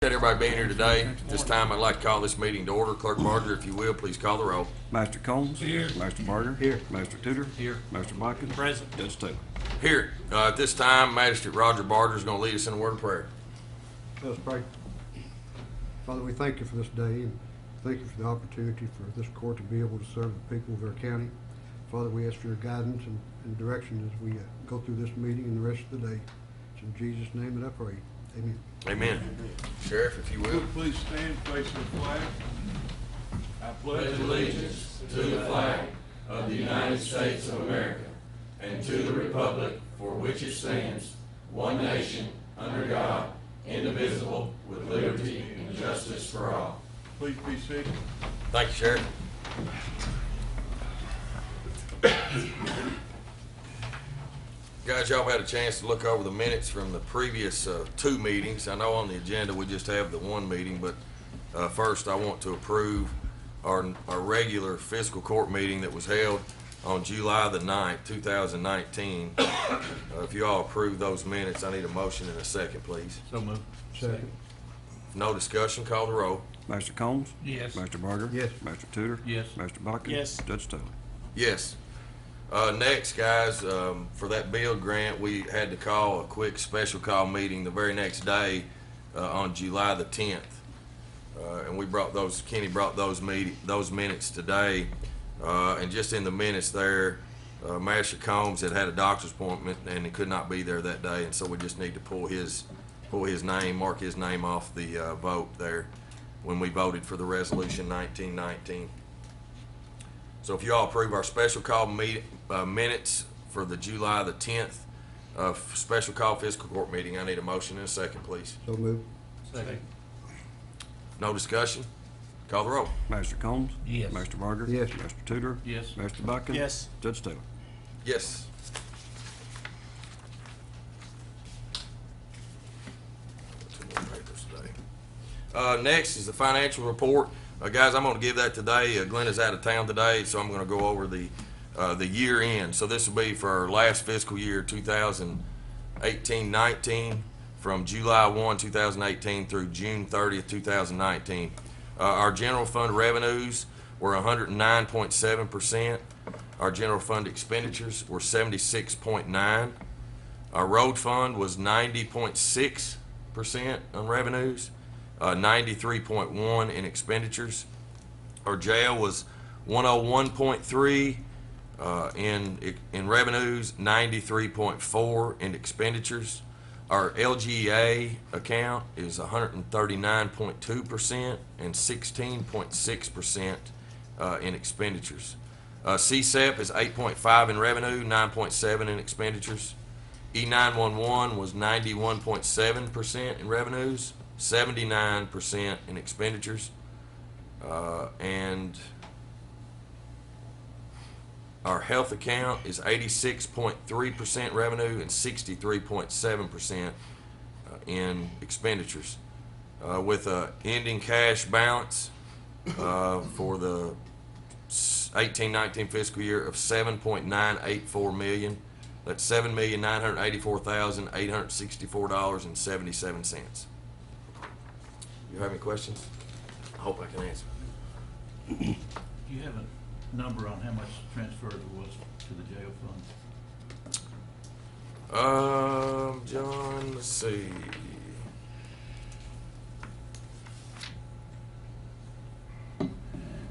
Everybody being here today. At this time, I'd like to call this meeting to order. Clerk Barger, if you will, please call the roll. Master Combs. Here. Master Barger. Here. Master Tudor. Here. Master Botkins. Present. Judge Taylor. Here. At this time, Magistrate Roger Barger is going to lead us in a word of prayer. Let us pray. Father, we thank you for this day and thank you for the opportunity for this court to be able to serve the people of our county. Father, we ask for your guidance and direction as we go through this meeting and the rest of the day. It's in Jesus' name that I pray. Amen. Amen. Sheriff, if you will. Please stand facing the flag. I pledge allegiance to the flag of the United States of America and to the republic for which it stands, one nation, under God, indivisible, with liberty and justice for all. Please be seated. Thank you, Sheriff. Guys, y'all had a chance to look over the minutes from the previous two meetings. I know on the agenda we just have the one meeting, but first I want to approve our regular fiscal court meeting that was held on July the 9th, 2019. If you all approve those minutes, I need a motion and a second, please. So moved. Second. No discussion, call the roll. Master Combs. Yes. Master Barger. Yes. Master Tudor. Yes. Master Botkins. Yes. Judge Taylor. Yes. Next, guys, for that build grant, we had to call a quick special call meeting the very next day on July the 10th. And we brought those, Kenny brought those minutes today. And just in the minutes there, Master Combs had a doctor's appointment and he could not be there that day. And so we just need to pull his name, mark his name off the vote there when we voted for the resolution 1919. So if you all approve our special call minutes for the July the 10th special call fiscal court meeting, I need a motion and a second, please. So moved. Second. No discussion? Call the roll. Master Combs. Yes. Master Barger. Yes. Master Tudor. Yes. Master Botkins. Yes. Judge Taylor. Yes. Two more papers today. Next is the financial report. Guys, I'm going to give that today. Glenn is out of town today, so I'm going to go over the year end. So this will be for our last fiscal year, 2018-19, from July 1, 2018 through June 30th, 2019. Our general fund revenues were 109.7%. Our general fund expenditures were 76.9%. Our road fund was 90.6% on revenues. 93.1 in expenditures. Our jail was 101.3 in revenues, 93.4 in expenditures. Our LGA account is 139.2% and 16.6% in expenditures. CSEP is 8.5 in revenue, 9.7 in expenditures. E911 was 91.7% in revenues, 79% in expenditures, and our health account is 86.3% revenue and 63.7% in expenditures, with a ending cash balance for the 18-19 fiscal year of $7.984 million. That's $7,984,864.77. You have any questions? I hope I can answer. Do you have a number on how much transfer there was to the jail fund? John, let's see.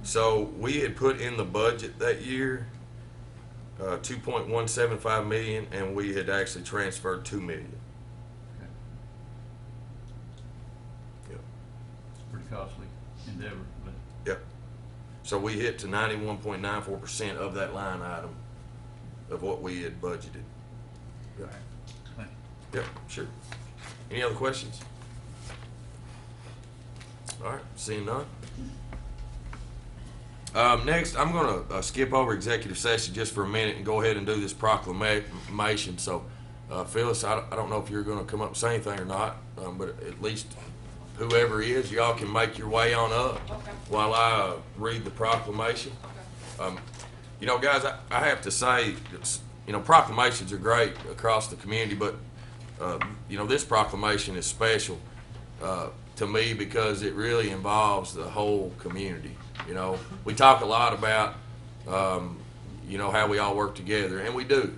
So we had put in the budget that year $2.175 million, and we had actually transferred $2 million. Okay. Yep. It's a pretty costly endeavor, but Yep. So we hit to 91.94% of that line item of what we had budgeted. Yep. thank you. Yep, sure. Any other questions? All right, seeing none. Next, I'm going to skip over executive session just for a minute and go ahead and do this proclamation. So, Phyllis, I don't know if you're going to come up and say anything or not, but at least whoever is, y'all can make your way on up while I read the proclamation. You know, guys, I have to say, you know, proclamations are great across the community, but you know, this proclamation is special. to me because it really involves the whole community. You know, we talk a lot about, you know, how we all work together, and we do.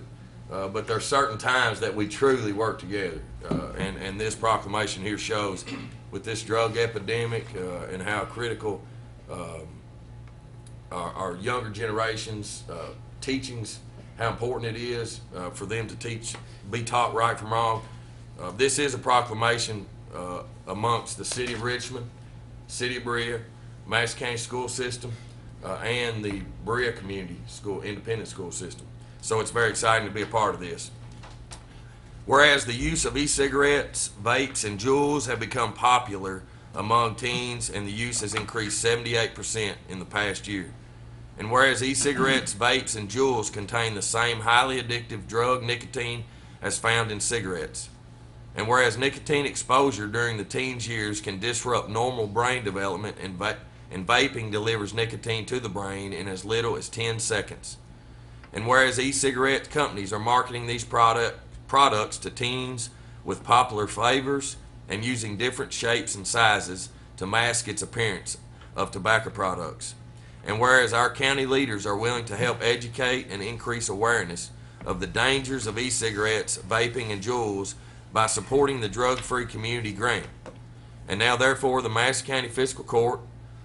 But there are certain times that we truly work together, and this proclamation here shows with this drug epidemic and how critical our younger generations teachings, how important it is for them to be taught right from wrong. This is a proclamation amongst the City of Richmond, City of Berea, Madison County School System, and the Berea Community School, Independent School System. So it's very exciting to be a part of this. Whereas the use of e-cigarettes, vapes, and Juuls have become popular among teens, and the use has increased 78% in the past year. And whereas e-cigarettes, vapes, and Juuls contain the same highly addictive drug nicotine as found in cigarettes. And whereas nicotine exposure during the teens' years can disrupt normal brain development, and vaping delivers nicotine to the brain in as little as 10 seconds. And whereas e-cigarette companies are marketing these products to teens with popular flavors and using different shapes and sizes to mask its appearance of tobacco products. And whereas our county leaders are willing to help educate and increase awareness of the dangers of e-cigarettes, vaping, and Juuls by supporting the Drug-Free Community Grant. And now therefore the Madison County Fiscal Court,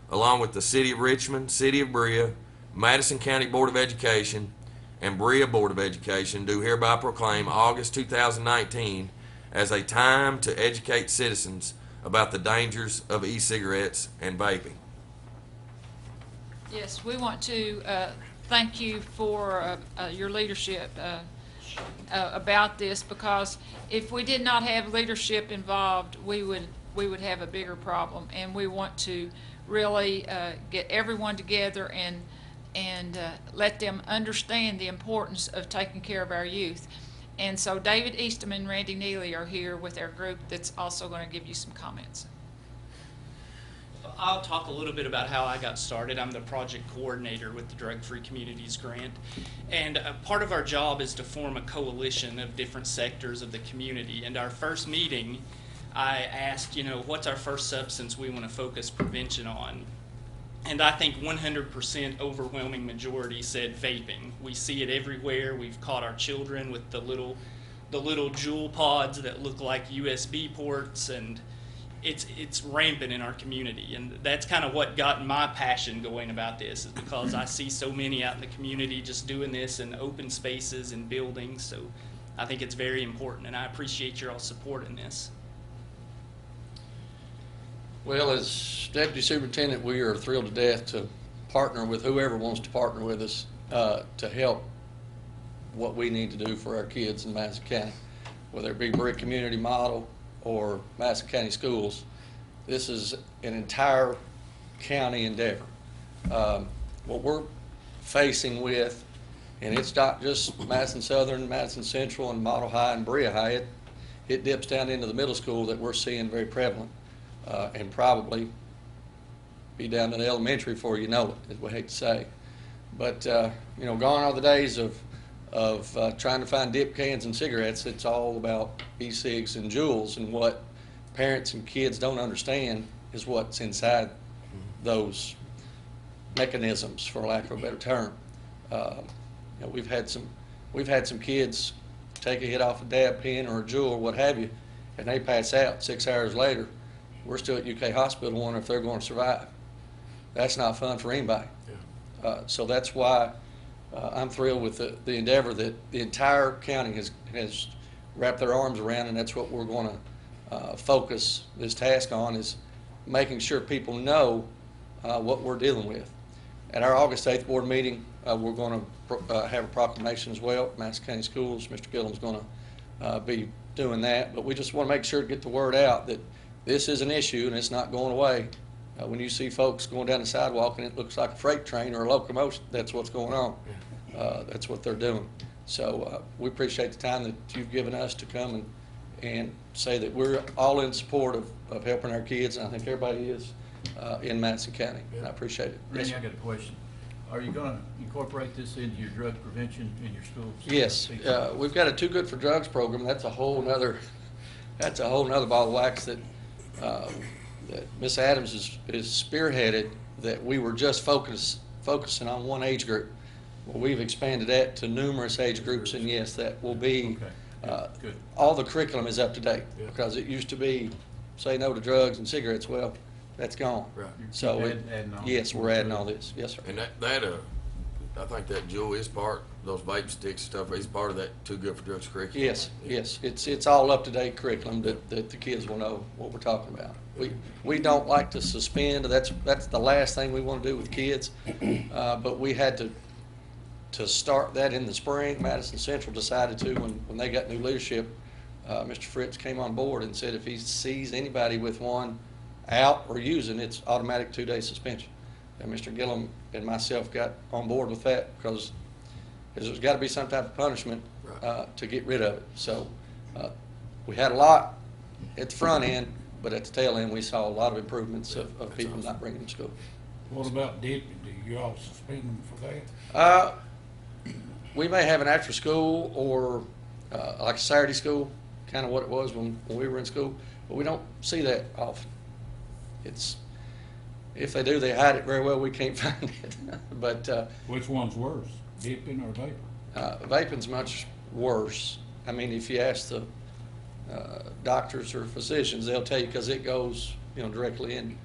along with the City of Richmond, City of Berea, Madison County Board of Education, and Berea Board of Education do hereby proclaim August 2019 as a time to educate citizens about the dangers of e-cigarettes and vaping. Yes, we want to thank you for your leadership about this, because if we did not have leadership involved, we would have a bigger problem, and we want to really get everyone together and let them understand the importance of taking care of our youth. And so David Eastham and Randy Neely are here with our group that's also going to give you some comments. I'll talk a little bit about how I got started. I'm the project coordinator with the Drug-Free Communities Grant. And part of our job is to form a coalition of different sectors of the community. And our first meeting, I asked, you know, what's our first substance we want to focus prevention on? And I think 100% overwhelming majority said vaping. We see it everywhere. We've caught our children with the little Juul pods that look like USB ports, and it's rampant in our community. And that's kind of what got my passion going about this, is because I see so many out in the community just doing this in open spaces and buildings. So I think it's very important, and I appreciate your all support in this. Well, as Deputy Superintendent, we are thrilled to death to partner with whoever wants to partner with us to help what we need to do for our kids in Madison County, whether it be Berea Community Model or Madison County Schools. This is an entire county endeavor. What we're facing with, and it's not just Madison Southern, Madison Central, and Model High and Berea High, it dips down into the middle school that we're seeing very prevalent. And probably be down to the elementary before you know it, as we hate to say. But you know, gone are the days of trying to find dip cans and cigarettes. It's all about e-cigs and Juuls, and what parents and kids don't understand is what's inside those mechanisms, for lack of a better term. You know, we've had some kids take a hit off a dab pen or a Juul or what have you, and they pass out 6 hours later. We're still at UK Hospital wondering if they're going to survive. That's not fun for anybody. Yeah. So that's why I'm thrilled with the endeavor that the entire county has wrapped their arms around, and that's what we're going to focus this task on, is making sure people know what we're dealing with. At our August 8th board meeting, we're going to have a proclamation as well. Madison County Schools, Mr. Gillum's going to be doing that, but we just want to make sure to get the word out that this is an issue and it's not going away. When you see folks going down the sidewalk and it looks like a freight train or a locomotion, that's what's going on. That's what they're doing. So we appreciate the time that you've given us to come and say that we're all in support of helping our kids, and I think everybody is in Madison County. And I appreciate it. Randy, I got a question. Are you going to incorporate this into your drug prevention in your schools? Yes, we've got a Too Good for Drugs program. That's a whole nother ball of wax that that Ms. Adams is spearheaded, that we were just focusing on one age group. Well, we've expanded that to numerous age groups, and yes, that will be, Good. all the curriculum is up to date. Yeah. Because it used to be, say no to drugs and cigarettes, well, that's gone. Right. So, Keep adding on. yes, we're adding all this, yes, sir. And I think that Jewel is part, those vape sticks stuff, is part of that Too Good for Drugs curriculum. Yes, yes, it's all up-to-date curriculum that the kids will know what we're talking about. We don't like to suspend, that's the last thing we want to do with kids, but we had to start that in the spring. Madison Central decided to, when they got new leadership, Mr. Fritz came on board and said if he sees anybody with one out or using, it's automatic 2-day suspension. And Mr. Gillum and myself got on board with that because there's got to be some type of punishment to get rid of it. So we had a lot at the front end, but at the tail end we saw a lot of improvements of people not bringing them to school. What about dipping? Do you all suspend them for that? We may have an after school or like a Saturday school, kind of what it was when we were in school, but we don't see that often. If they do, they hide it very well. We can't find it. But Which one's worse, dipping or vaping? vaping's much worse. I mean, if you ask the doctors or physicians, they'll tell you because it goes, directly in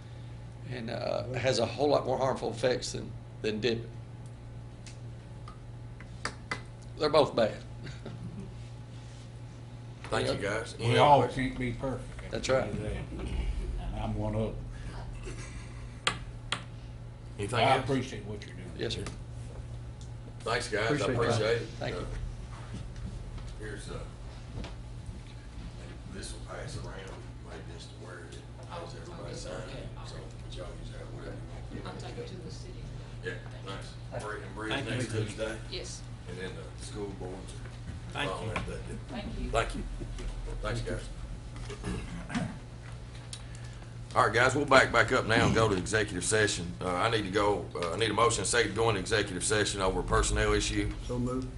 and has a whole lot more harmful effects than dipping. They're both bad. Thank you, guys. Any We other all questions? can't be perfect. That's right. And I'm one of them. Anything I else? appreciate what you're doing. Yes, sir. Thanks, guys. Appreciate I it. appreciate it. Thank you. Here's, this will pass around, maybe just to where it has everybody sign it, so, but y'all use that, whatever. I'll take it to the city. Yeah, nice. Bridge next Tuesday, Yes. and then the school boards. Thank you. Thank you. Thank you. Thanks, guys. All right, guys, we'll back up now and go to executive session. I need a motion and second to go into executive session over a personnel issue. So moved.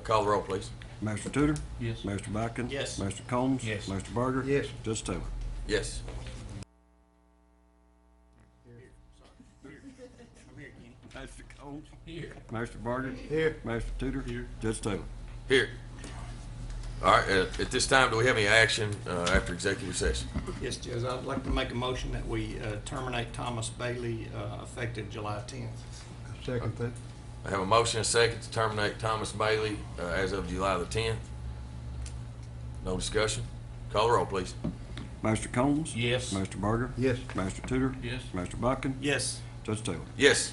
Call the roll, please. Master Tudor? Yes. Master Bacon? Yes. Master Combs? Yes. Master Barger? Yes. Judge Taylor? Yes. Master Combs? Here. Master Barger? Here. Master Tudor? Here. Judge Taylor? Here. All right, at this time, do we have any action after executive session? Yes, Judge, I'd like to make a motion that we terminate Thomas Bailey effective July 10th. Second that. I have a motion and a second to terminate Thomas Bailey as of July the 10th. No discussion? Call the roll, please. Master Combs? Yes. Master Barger? Yes. Master Tudor? Yes. Master Bacon? Yes. Judge Taylor? Yes.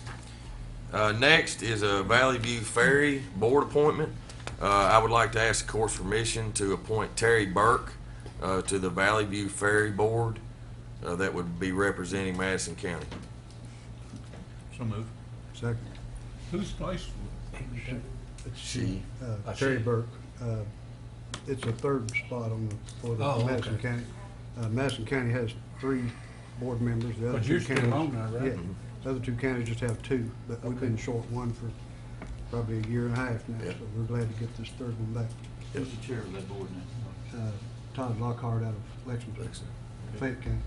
Next is a Valley View Ferry Board appointment. I would like to ask the court's permission to appoint Terry Burke to the Valley View Ferry Board that would be representing Madison County. So move. Second. Whose place would he be taking? She. Terry Burke. It's a third spot for Oh, okay. Madison County. Madison County has 3 board members. The other But 2 you're still counties, on there, right? Yeah. The other 2 counties just have 2, but we've been short one for probably a year and a half now, Yeah. so we're glad to get this third one back. Who's the chair of that board now? Todd Lockhart out of Lexington, Fayette County.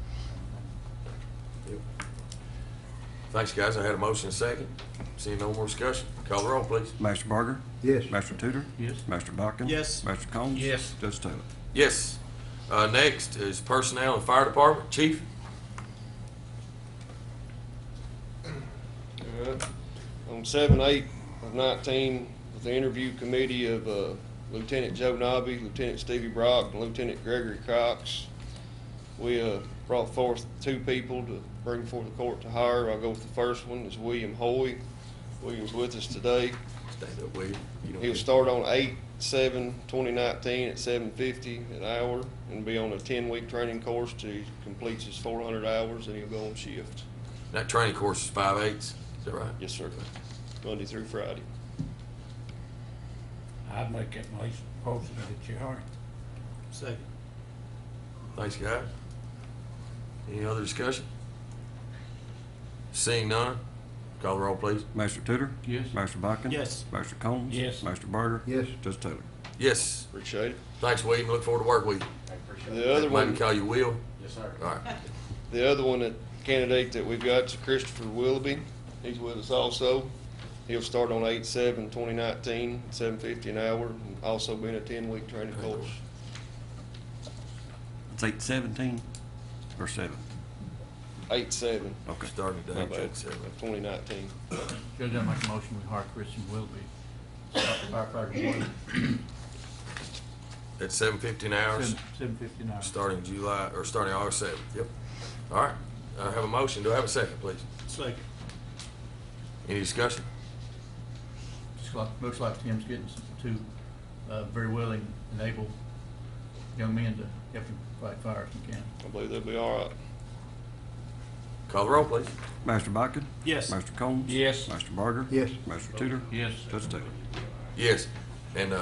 Thanks, guys. I had a motion and a second. Seeing no more discussion, call the roll, please. Master Barger? Yes. Master Tudor? Yes. Master Bacon? Yes. Master Combs? Yes. Judge Taylor? Yes. Next is Personnel and Fire Department. Chief? On 7/8 of 19, with the interview committee of Lieutenant Joe Nobby, Lieutenant Stevie Brock, and Lieutenant Gregory Cox, we brought forth 2 people to bring before the court to hire. I'll go with the first one, is William Hoy. William's with us today. Stand up, William. You don't He'll need- start on 8/7/2019 at $7.50 an hour and be on a 10-week training course till he completes his 400 hours, and he'll go on shift. That training course is 5/8, is that right? Yes, sir. Monday through Friday. I'd make that motion that you hire. Second. Thanks, guys. Any other discussion? Seeing none, call the roll, please. Master Tudor? Yes. Master Bacon? Yes. Master Combs? Yes. Master Barger? Yes. Judge Taylor? Yes. Appreciate it. Thanks, William. Look forward to working with you. The other one. Maybe call you Will. Yes, sir. All right. The other one, candidate that we've got is Christopher Willoughby. He's with us also. He'll start on 8/7/2019, $7.50 an hour, and also been a 10-week training course. It's 8/17 or 7? 8/7 Okay. Starting my date, bad, June 7th. of 2019. Judge, I make a motion, we hire Christian Willoughby, firefighter one, At $7.50 an hour, $7.50 an hour. starting August 7th. Yep. All right. I have a motion. Do I have a second, please? Second. Any discussion? Looks like Tim's getting two very willing and able young men to help him fight fires in Canton. I believe they'll be all right. Call the roll, please. Master Bocken? Yes. Master Combs? Yes. Master Barger? Yes. Master Tudor? Yes. Judge Taylor? Yes. And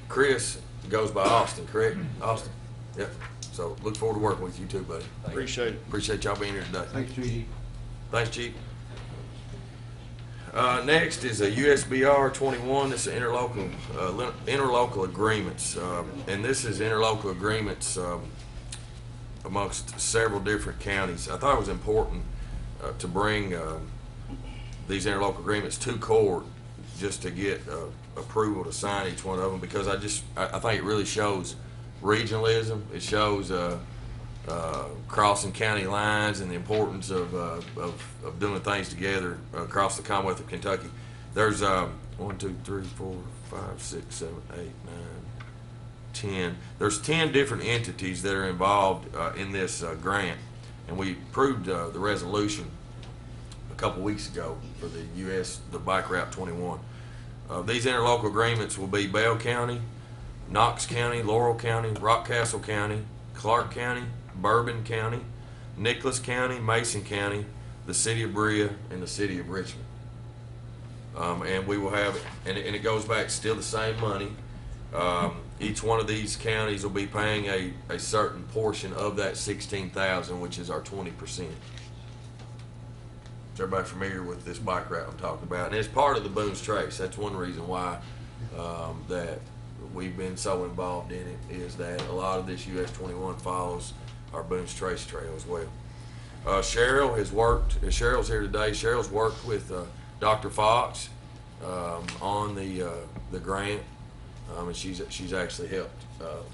Chris goes by Austin, correct? Austin? Yep. So look forward to working with you too, buddy. Appreciate it. Appreciate y'all being here today. Thanks, Chief. Thanks, Chief. Next is a USBR 21. This is interlocal agreements, and this is interlocal agreements amongst several different counties. I thought it was important to bring these interlocal agreements to court just to get approval to sign each one of them, because I think it really shows regionalism. It shows crossing county lines and the importance of doing things together across the Commonwealth of Kentucky. There's 1, 2, 3, 4, 5, 6, 7, 8, 9, 10. There's 10 different entities that are involved in this grant, and we approved the resolution a couple weeks ago for the Bike Route 21. These interlocal agreements will be Bell County, Knox County, Laurel County, Rockcastle County, Clark County, Bourbon County, Nicholas County, Mason County, the City of Berea, and the City of Richmond. And we will have, and it goes back still the same money. Each one of these counties will be paying a certain portion of that $16,000, which is our 20%. Is everybody familiar with this bike route I'm talking about? And it's part of the Boone's Trace. That's one reason why that we've been so involved in it, is that a lot of this US 21 follows our Boone's Trace Trail as well. Cheryl has worked, Cheryl's here today, Cheryl's worked with Dr. Fox on the grant, and she's actually helped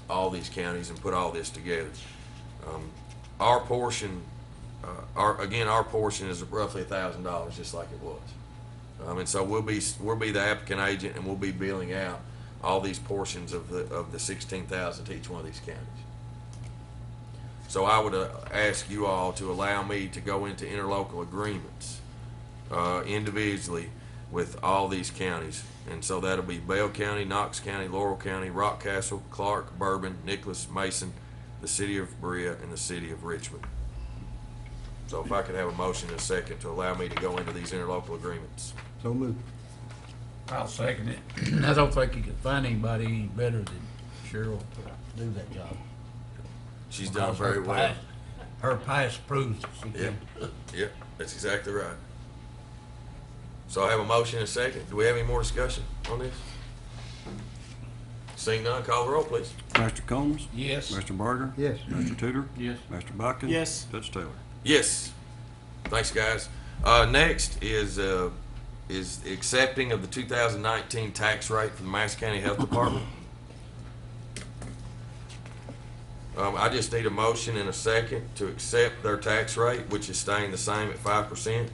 all these counties and put all this together. Our portion, our portion is roughly $1,000, just like it was. And so we'll be the applicant agent, and we'll be billing out all these portions of the $16,000 to each one of these counties. So I would ask you all to allow me to go into interlocal agreements individually with all these counties. And so that'll be Bell County, Knox County, Laurel County, Rockcastle, Clark, Bourbon, Nicholas, Mason, the City of Berea, and the City of Richmond. So if I could have a motion in a second to allow me to go into these interlocal agreements. So moved. I'll second it. I don't think you could find anybody any better than Cheryl to do that job. She's done Because very her well. Her past proves that she Yep, can. yep, that's exactly right. So I have a motion and a second. Do we have any more discussion on this? Seeing none, call the roll, please. Master Combs? Yes. Master Barger? Yes. Master Tudor? Yes. Master Bocken? Yes. Judge Taylor? Yes. Thanks, guys. Next is accepting of the 2019 tax rate for the Madison County Health Department. I just need a motion and a second to accept their tax rate, which is staying the same at 5%,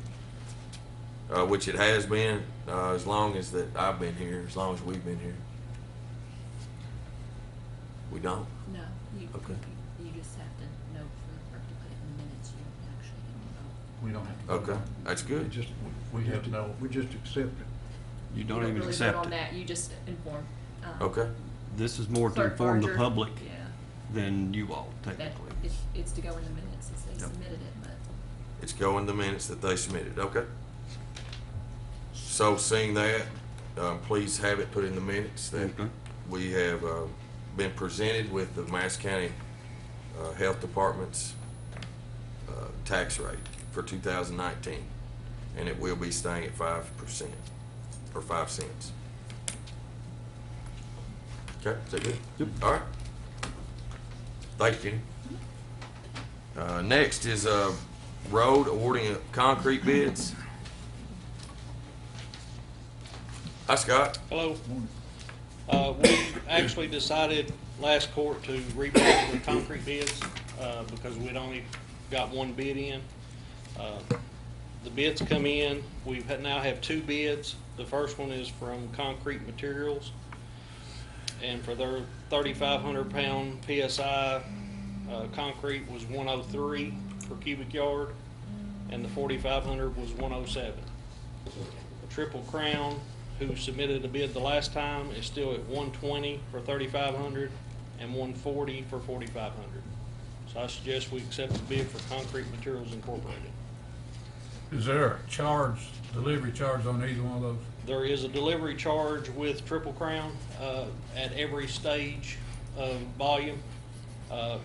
which it has been as long as that I've been here, as long as we've been here. We don't? No, you, Okay. you just have to note for, or to put it in the minutes, you don't actually have to vote. We don't have to. vote Okay, on it. that's We good. just, We have to know. we just accept it. You You don't even really accept vote on it. that, you just inform. Okay, This is more to Clerk inform the Barger. public Yeah, than you all, that, technically. it's to go in the minutes as they Yep. submitted it, but. it's going the minutes that they submitted, okay? So seeing that, please have it put in the minutes that Okay. we have been presented with the Madison County Health Department's tax rate for 2019, and it will be staying at 5% or 5 cents. Okay, is that good? Yep. All right. Thank you, Kenny. Next is road awarding of concrete bids. Hi, Scott. Hello. We actually decided last court to rebid the concrete bids because we'd only got one bid in. The bids come in. We now have two bids. The first one is from Concrete Materials, and for their 3,500 pound PSI concrete was 103 per cubic yard, and the 4,500 was 107. Triple Crown, who submitted a bid the last time, is still at 120 for 3,500 and 140 for 4,500. So I suggest we accept the bid for Concrete Materials Incorporated. Is there a charge, delivery charge on either one of those? There is a delivery charge with Triple Crown at every stage of volume.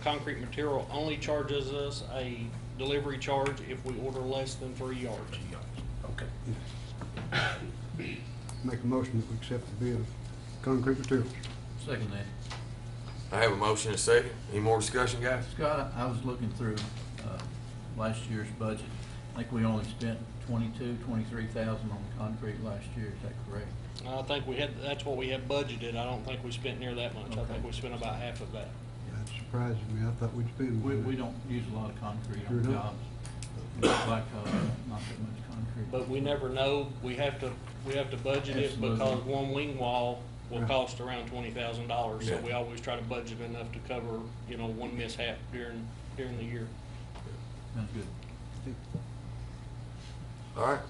Concrete Material only charges us a delivery charge if we order less than 3 yards. Okay. Make a motion that we accept the bid of Concrete Materials. Second that. I have a motion and a second. Any more discussion, guys? Scott, I was looking through last year's budget. I think we only spent 23,000 on concrete last year. Is that correct? I think that's what we had budgeted. I don't think we spent near that much. I Okay. think we spent about half of that. That surprises me. I thought we'd spend. We don't use a lot of concrete Sure on don't. jobs. Blacktop, not that much concrete. But we never know. We have to budget it Absolutely. because one wing wall will Right. cost around $20,000. So Yeah. we always try to budget enough to cover, one mishap during the year. Sounds good. All right.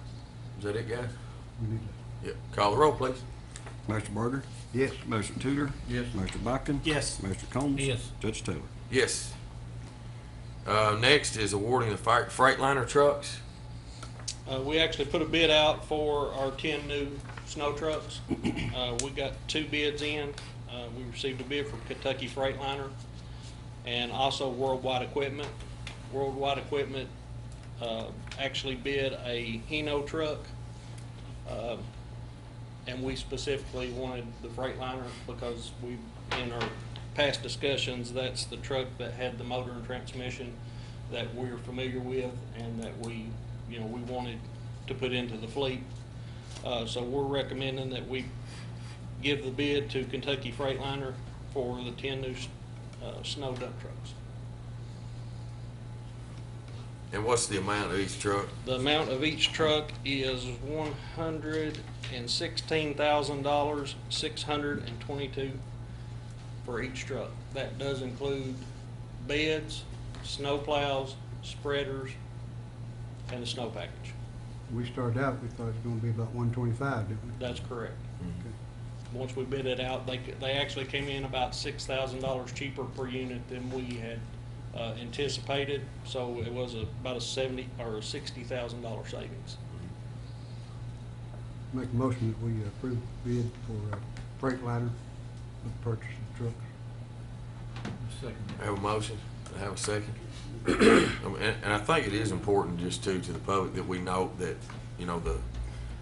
Is that it, guys? We need Yep. Call the roll, please. Mr. Berger? to, yes. Mr. Tudor? Yes. Mr. Botkin? Yes. Mr. Combs? Yes. Judge Taylor? Yes. Next is awarding the Freightliner trucks. We actually put a bid out for our 10 new snow trucks. We got 2 bids in. We received a bid from Kentucky Freightliner and also Worldwide Equipment. Worldwide Equipment actually bid a Hino truck, and we specifically wanted the Freightliner because in our past discussions, that's the truck that had the motor and transmission that we're familiar with and that we wanted to put into the fleet. So we're recommending that we give the bid to Kentucky Freightliner for the 10 new snow dump trucks. And what's the amount of each truck? The amount of each truck is $116,000, $622 for each truck. That does include beds, snow plows, spreaders, and the snow package. We started out, we thought it was gonna be about 125, didn't we? That's correct. Okay. Once we bid it out, they actually came in about $6,000 cheaper per unit than we had anticipated. So it was about a $70,000 or $60,000 savings. Make a motion that we approve the bid for Freightliner for the purchase of trucks. Second I that. have a motion. I have a second. And I think it is important just to the public that we note that,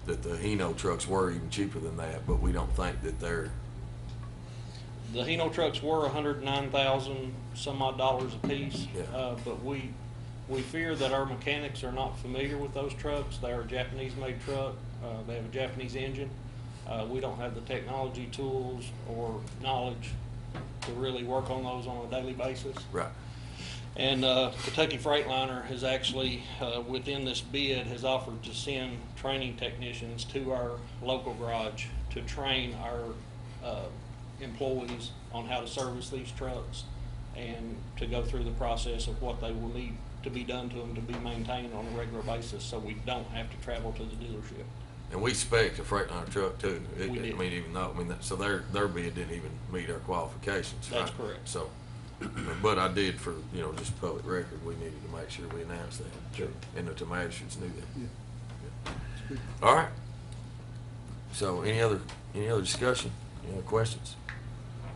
that the Hino trucks were even cheaper than that, but we don't think that they're, The Hino trucks were $109,000 some odd dollars a piece. Yeah. But we fear that our mechanics are not familiar with those trucks. They are a Japanese-made truck. They have a Japanese engine. We don't have the technology, tools, or knowledge to really work on those on a daily basis. right. And Kentucky Freightliner has actually, within this bid, has offered to send training technicians to our local garage to train our employees on how to service these trucks and to go through the process of what they will need to be done to them to be maintained on a regular basis, so we don't have to travel to the dealership. And we spec'd a Freightliner truck too. We did. So their bid didn't even meet our qualifications, right? That's correct. So, but I did for, just public record, we needed to make sure we announced that. Sure. And the magistrates knew that. Yeah. Yeah. All right. So any other discussion? Any other questions?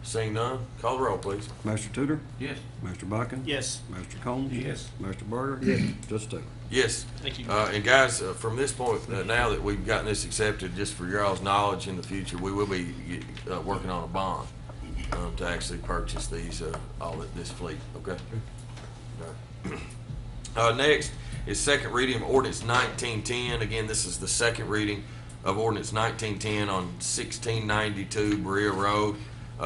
Seeing none, call the roll, please. Mr. Tudor? Yes. Mr. Botkin? Yes. Mr. Combs? Yes. Mr. Berger? Yes. Judge Taylor? Yes. Thank you. And guys, from this point, now that we've gotten this accepted, just for your all's knowledge in the future, we will be working on a bond to actually purchase these, this fleet, okay? All right. Next is second reading of ordinance 1910. Again, this is the second reading of ordinance 1910 on 1692 Berea Road.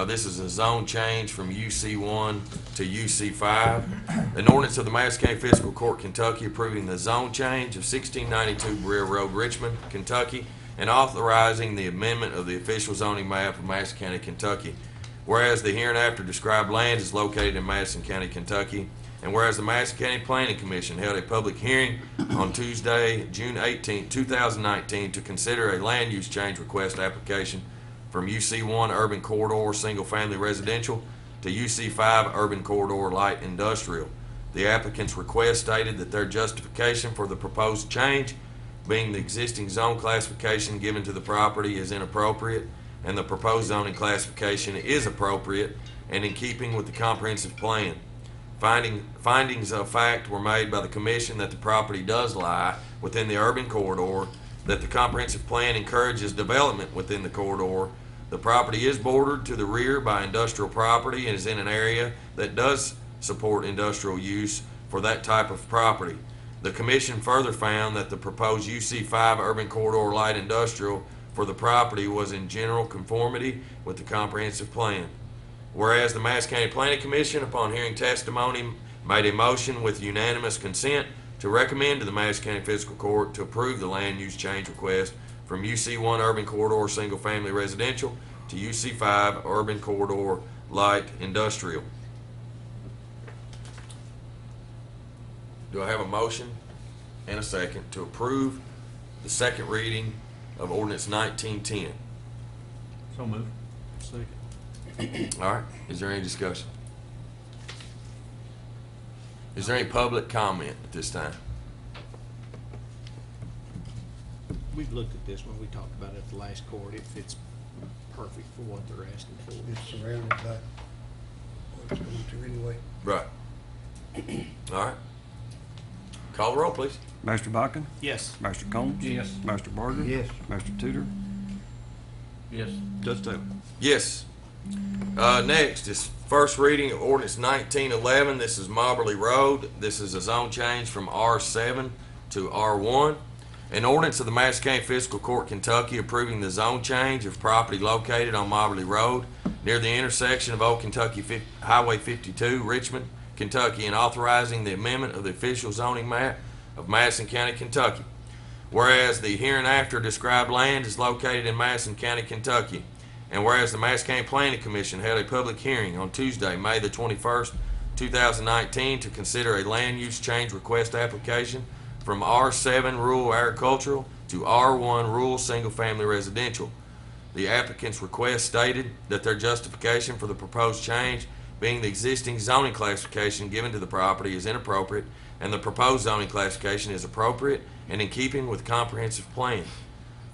This is a zone change from UC1 to UC5. An ordinance of the Madison County Fiscal Court, Kentucky, approving the zone change of 1692 Berea Road, Richmond, Kentucky, and authorizing the amendment of the official zoning map of Madison County, Kentucky. Whereas the hereinafter described land is located in Madison County, Kentucky, and whereas the Madison County Planning Commission held a public hearing on Tuesday, June 18, 2019, to consider a land use change request application from UC1 Urban Corridor Single Family Residential to UC5 Urban Corridor Light Industrial. The applicant's request stated that their justification for the proposed change, being the existing zone classification given to the property, is inappropriate, and the proposed zoning classification is appropriate and in keeping with the comprehensive plan. Findings of fact were made by the commission that the property does lie within the urban corridor, that the comprehensive plan encourages development within the corridor. The property is bordered to the rear by industrial property and is in an area that does support industrial use for that type of property. The commission further found that the proposed UC5 Urban Corridor Light Industrial for the property was in general conformity with the comprehensive plan. Whereas the Madison County Planning Commission, upon hearing testimony, made a motion with unanimous consent to recommend to the Madison County Fiscal Court to approve the land use change request from UC1 Urban Corridor Single Family Residential to UC5 Urban Corridor Light Industrial. Do I have a motion and a second to approve the second reading of ordinance 1910? So moved. Second. All right, is there any discussion? Is there any public comment at this time? We've looked at this when we talked about it at the last court. It fits perfect for what they're asking for. It's surrounded by what it's going to anyway. Right. All right. Call the roll, please. Master Bocken? Yes. Master Combs? Yes. Master Barger? Yes. Master Tudor? Yes. Judge Taylor? Yes. Next is first reading of ordinance 1911. This is Moberly Road. This is a zone change from R7 to R1. An ordinance of the Madison County Fiscal Court, Kentucky, approving the zone change of property located on Moberly Road near the intersection of Old Kentucky Highway 52, Richmond, Kentucky, and authorizing the amendment of the official zoning map of Madison County, Kentucky. Whereas the hereinafter described land is located in Madison County, Kentucky, and whereas the Madison County Planning Commission held a public hearing on Tuesday, May the 21st, 2019, to consider a land use change request application from R7 Rural Agricultural to R1 Rural Single Family Residential. The applicant's request stated that their justification for the proposed change, being the existing zoning classification given to the property, is inappropriate, and the proposed zoning classification is appropriate and in keeping with the comprehensive plan.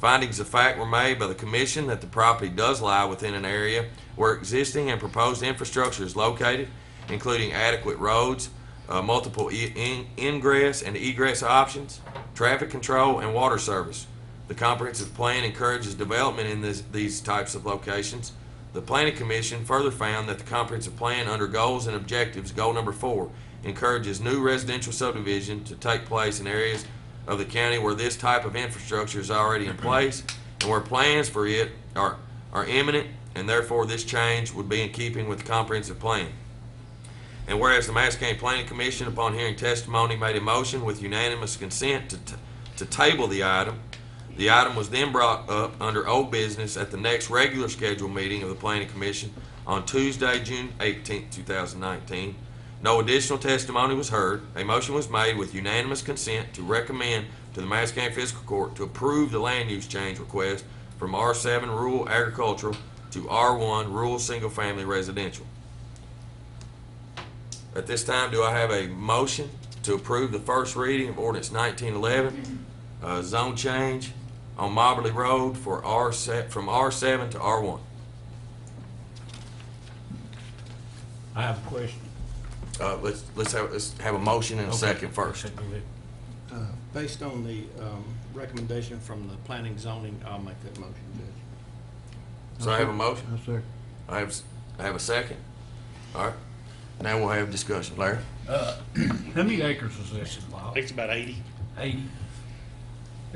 Findings of fact were made by the commission that the property does lie within an area where existing and proposed infrastructure is located, including adequate roads, multiple ingress and egress options, traffic control, and water service. The comprehensive plan encourages development in these types of locations. The Planning Commission further found that the comprehensive plan, under goals and objectives, goal number 4, encourages new residential subdivision to take place in areas of the county where this type of infrastructure is already in place and where plans for it are imminent, and therefore this change would be in keeping with the comprehensive plan. And whereas the Madison County Planning Commission, upon hearing testimony, made a motion with unanimous consent to table the item. The item was then brought up under old business at the next regular scheduled meeting of the Planning Commission on Tuesday, June 18, 2019. No additional testimony was heard. A motion was made with unanimous consent to recommend to the Madison County Fiscal Court to approve the land use change request from R7 Rural Agricultural to R1 Rural Single Family Residential. At this time, do I have a motion to approve the first reading of ordinance 1911, zone change on Moberly Road for from R7 to R1? I have a question. Let's have a motion and a second first. Okay, go ahead. Based on the recommendation from the planning zoning, I'll make that motion, Judge. So I have a motion. Yes, sir. I have a second. All right. Now we'll have discussion. Larry? How many acres was this I involved? think it's about 80. 80.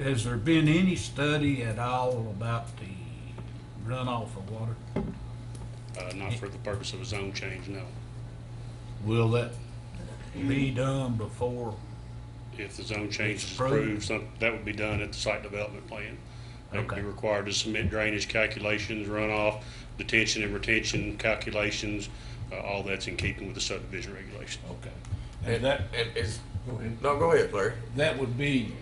Has there been any study at all about the runoff of water? Not for the purpose of a zone change, no. Will that be done before? If the zone change is Approved. approved, that would be done at the site development plan. They would be Okay. required to submit drainage calculations, runoff, detention and retention calculations. All that's in keeping with the subdivision regulations. Okay. And is, Go ahead. no, go ahead, Larry. That would be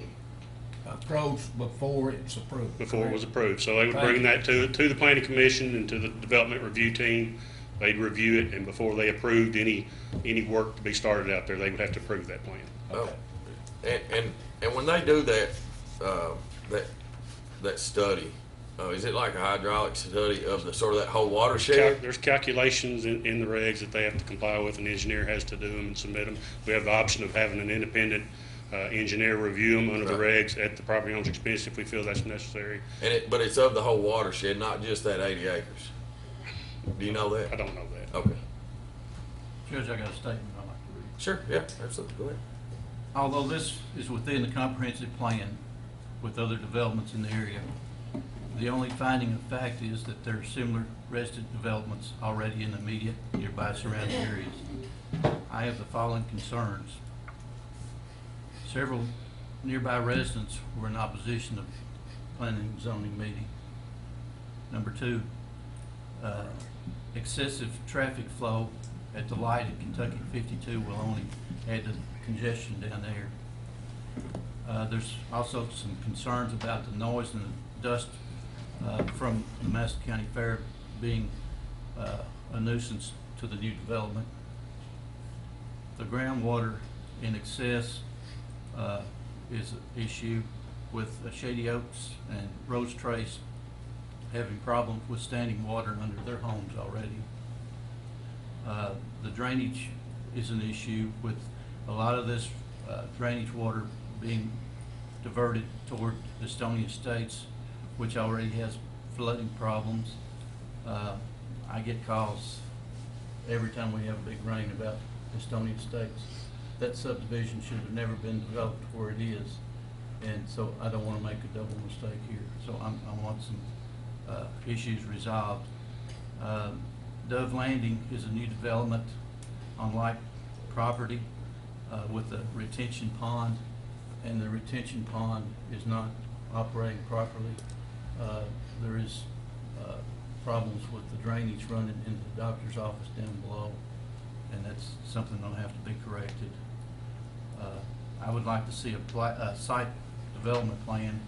approached before it's approved. Before it was approved. So they would Thank bring you. that to the planning commission and to the development review team. They'd review it, and before they approved any work to be started out there, they would have to approve that plan. Oh, and when they do that, that study, is it like a hydraulic study of the sort of that whole watershed? There's calculations in the regs that they have to comply with. An engineer has to do them and submit them. We have the option of having an independent engineer review them under the regs at the property owner's expense if we feel that's necessary. But it's of the whole watershed, not just that 80 acres. Do you know that? I don't know that. Okay. Judge, I got a statement I'd like to read. Sure, yeah, absolutely, go ahead. Although this is within the comprehensive plan with other developments in the area, the only finding of fact is that there are similar resident developments already in the immediate nearby surrounding areas. I have the following concerns. Several nearby residents were in opposition of planning and zoning meeting. Number two, excessive traffic flow at the light at Kentucky 52 will only add to congestion down there. There's also some concerns about the noise and the dust from the Madison County Fair being a nuisance to the new development. The groundwater in excess is an issue with Shady Oaks and Rose Trace having problems with standing water under their homes already. The drainage is an issue with a lot of this drainage water being diverted toward Estonia Estates, which already has flooding problems. I get calls every time we have a big rain about Estonia Estates. That subdivision should have never been developed where it is, and so I don't want to make a double mistake here. So I want some issues resolved. Dove Landing is a new development on like property with a retention pond, and the retention pond is not operating properly. There is problems with the drainage running into the doctor's office down below, and that's something that'll have to be corrected. I would like to see a site development plan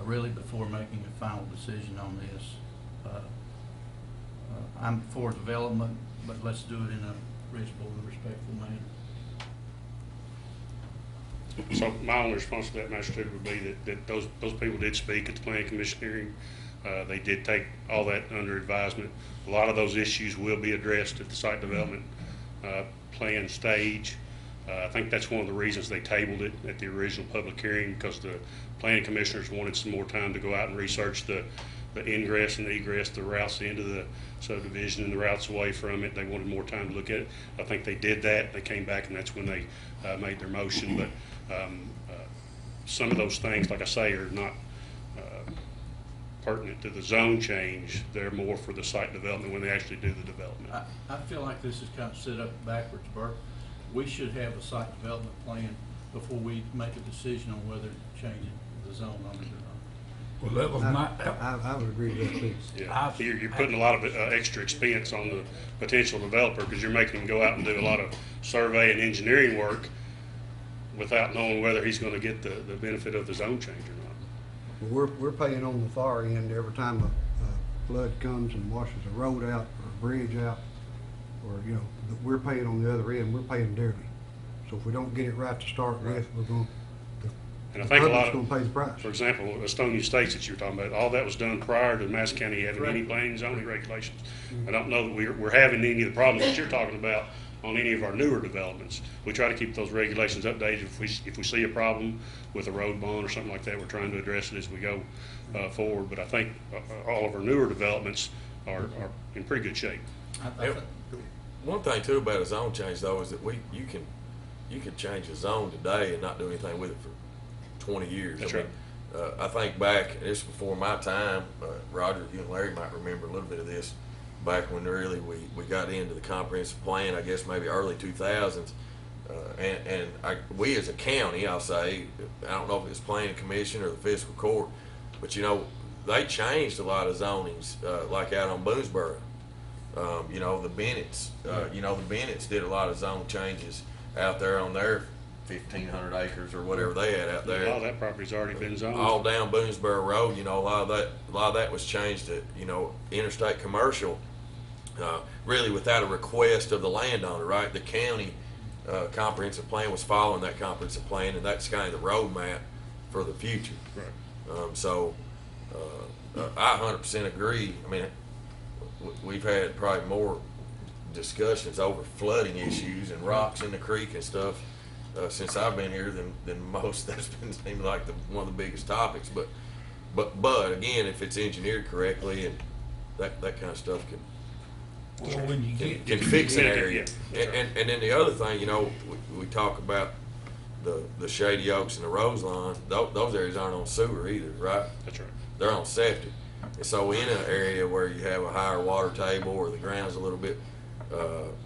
really before making a final decision on this. I'm for development, but let's do it in a reasonable and respectful manner. So my only response to that, Master Tutor, would be that those people did speak at the planning commission hearing. They did take all that under advisement. A lot of those issues will be addressed at the site development plan stage. I think that's one of the reasons they tabled it at the original public hearing, because the planning commissioners wanted some more time to go out and research the ingress and the egress, the routes into the subdivision and the routes away from it. They wanted more time to look at it. I think they did that. They came back, and that's when they made their motion. But some of those things, like I say, are not pertinent to the zone change. They're more for the site development when they actually do the development. I feel like this is kind of set up backwards, Bert. We should have a site development plan before we make a decision on whether to change the zone on it or not. Well, that was my, I would agree with that too. Yeah, you're putting a lot of extra expense on the potential developer, because you're making him go out and do a lot of survey and engineering work without knowing whether he's going to get the benefit of the zone change or not. Well, we're paying on the far end every time a flood comes and washes a road out or a bridge out, or, you know, we're paying on the other end, we're paying dearly. So if we don't get it right to start with, we're going, And I think a lot the public's gonna pay the price. For example, Estonia Estates that you were talking about, all that was done prior to Madison County having any planning and zoning regulations. I don't know that we're having any of the problems that you're talking about on any of our newer developments. We try to keep those regulations updated. If we see a problem with a road bond or something like that, we're trying to address it as we go forward. But I think all of our newer developments are in pretty good shape. one thing too about a zone change though is that you can change a zone today and not do anything with it for 20 years. That's I mean, I think back, this is before my time, Roger, you and Larry might remember a little bit of this, back when really we got into the comprehensive plan, I guess maybe early 2000s. We as a county, I'll say, I don't know if it's planning commission or the fiscal court, but you know, they changed a lot of zonings, like out on Boonesboro. You know, the Bennett's, the Bennett's did a lot of zone changes out there on their 1,500 acres or whatever they had out there. A lot of that property's already been zoned. All down Boonesboro Road, you know, a lot of that was changed to, you know, interstate commercial, really without a request of the landowner, right? The county comprehensive plan was following that comprehensive plan, and that's kind of the roadmap for the future. Right. I 100% agree. I mean, we've had probably more discussions over flooding issues and rocks in the creek and stuff since I've been here than most. That's been seemed like one of the biggest topics. But again, if it's engineered correctly and that kind of stuff can fix an area. And then the other thing, you know, we talk about the Shady Oaks and the Roseline. Those areas aren't on sewer either, right? That's right. They're on septic. And so in an area where you have a higher water table or the ground's a little bit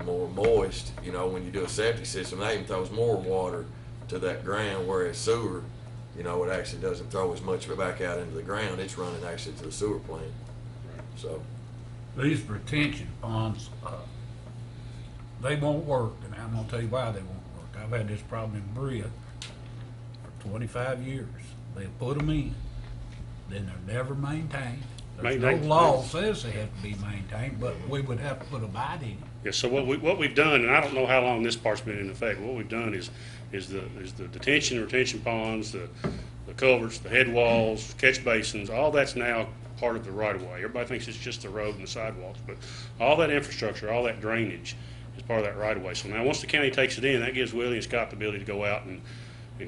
more moist, you know, when you do a septic system, that even throws more water to that ground, whereas sewer, you know, it actually doesn't throw as much of it back out into the ground. It's running actually to the sewer plant. So These retention ponds, they won't work, and I'm gonna tell you why they won't work. I've had this problem in Berea for 25 years. They put them in, then they're never maintained. There's no law says they have to be maintained, but we would have to put a bite in it. Yeah, so what we've done, and I don't know how long this part's been in effect, what we've done is the detention, retention ponds, the culverts, the head walls, catch basins, all that's now part of the right of way. Everybody thinks it's just the road and the sidewalks, but all that infrastructure, all that drainage is part of that right of way. So now once the county takes it in, that gives Willie and Scott the ability to go out and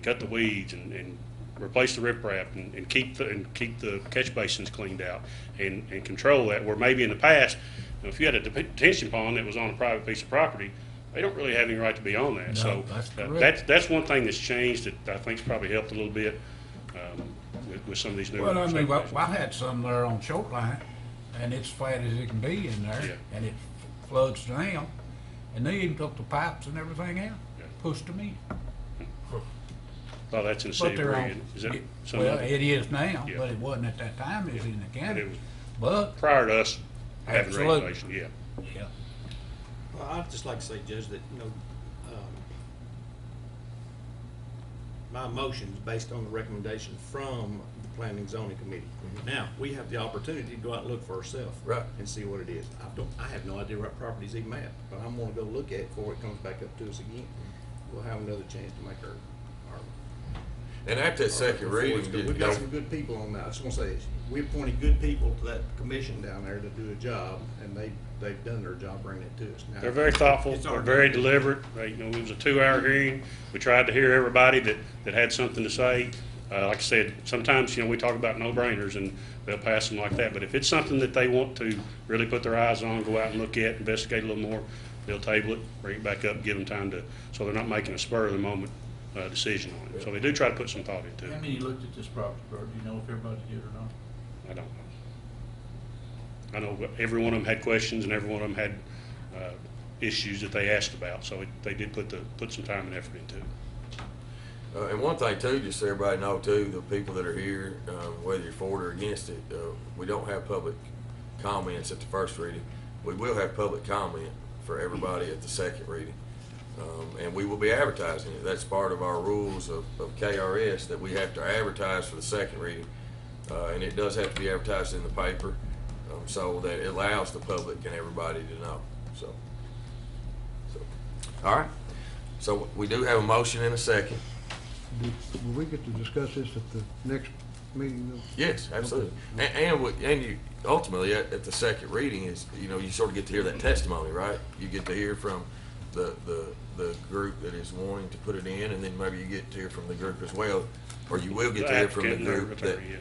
cut the weeds and replace the riprap and keep the catch basins cleaned out and control that, where maybe in the past, you know, if you had a detention pond that was on a private piece of property, they don't really have any right to be on that. No, So that's one thing that's changed that I think's probably helped a little bit with some of these new. Well, I mean, I had some there on Shoreline, and it's flat as it can be in there, Yeah. and it floods down, and they even took the pipes and everything out, pushed them in. Well, that's in the But city of they're Berea. on, Is that some well, of it is now, Yeah. but it wasn't at that time, it was in the But county. it was But, prior to us having Absolutely. regulation, yeah. yeah, Well, I'd just like to say, Judge, that, you know, my motion is based on the recommendation from the Planning and Zoning Committee. Now, we have the opportunity to go out and look for ourselves. Right. And see what it is. I have no idea what property's even mapped, but I'm gonna go look at it before it comes back up to us again. We'll have another chance to make our and after that second reading, We've got some good people on that. I just want to say, we appointed good people to that commission down there to do a job, and they've done their job bringing it to us. Now, They're very thoughtful, it's they're our very job. deliberate. You know, it was a 2-hour hearing. We tried to hear everybody that had something to say. Like I said, sometimes, you know, we talk about no-brainers and they'll pass them like that. But if it's something that they want to really put their eyes on, go out and look at, investigate a little more, they'll table it, bring it back up, give them time so they're not making a spur-of-the-moment decision on it. So they do try to put some thought into How it. many looked at this property, Bert? Do you know if everybody did or not? I don't know. I know every one of them had questions and every one of them had issues that they asked about. So they did put some time and effort into it. And one thing too, just so everybody know too, the people that are here, whether you're for it or against it, we don't have public comments at the first reading. We will have public comment for everybody at the second reading. And we will be advertising it. That's part of our rules of KRS, that we have to advertise for the second reading. And it does have to be advertised in the paper, so that it allows the public and everybody to know. So, all right. So we do have a motion and a second. Will we get to discuss this at the next meeting though? Yes, absolutely. And you ultimately at the second reading is, you know, you sort of get to hear that testimony, right? You get to hear from the group that is wanting to put it in, and then maybe you get to hear from the group as well, or you will get to hear from the applicant and their group attorney,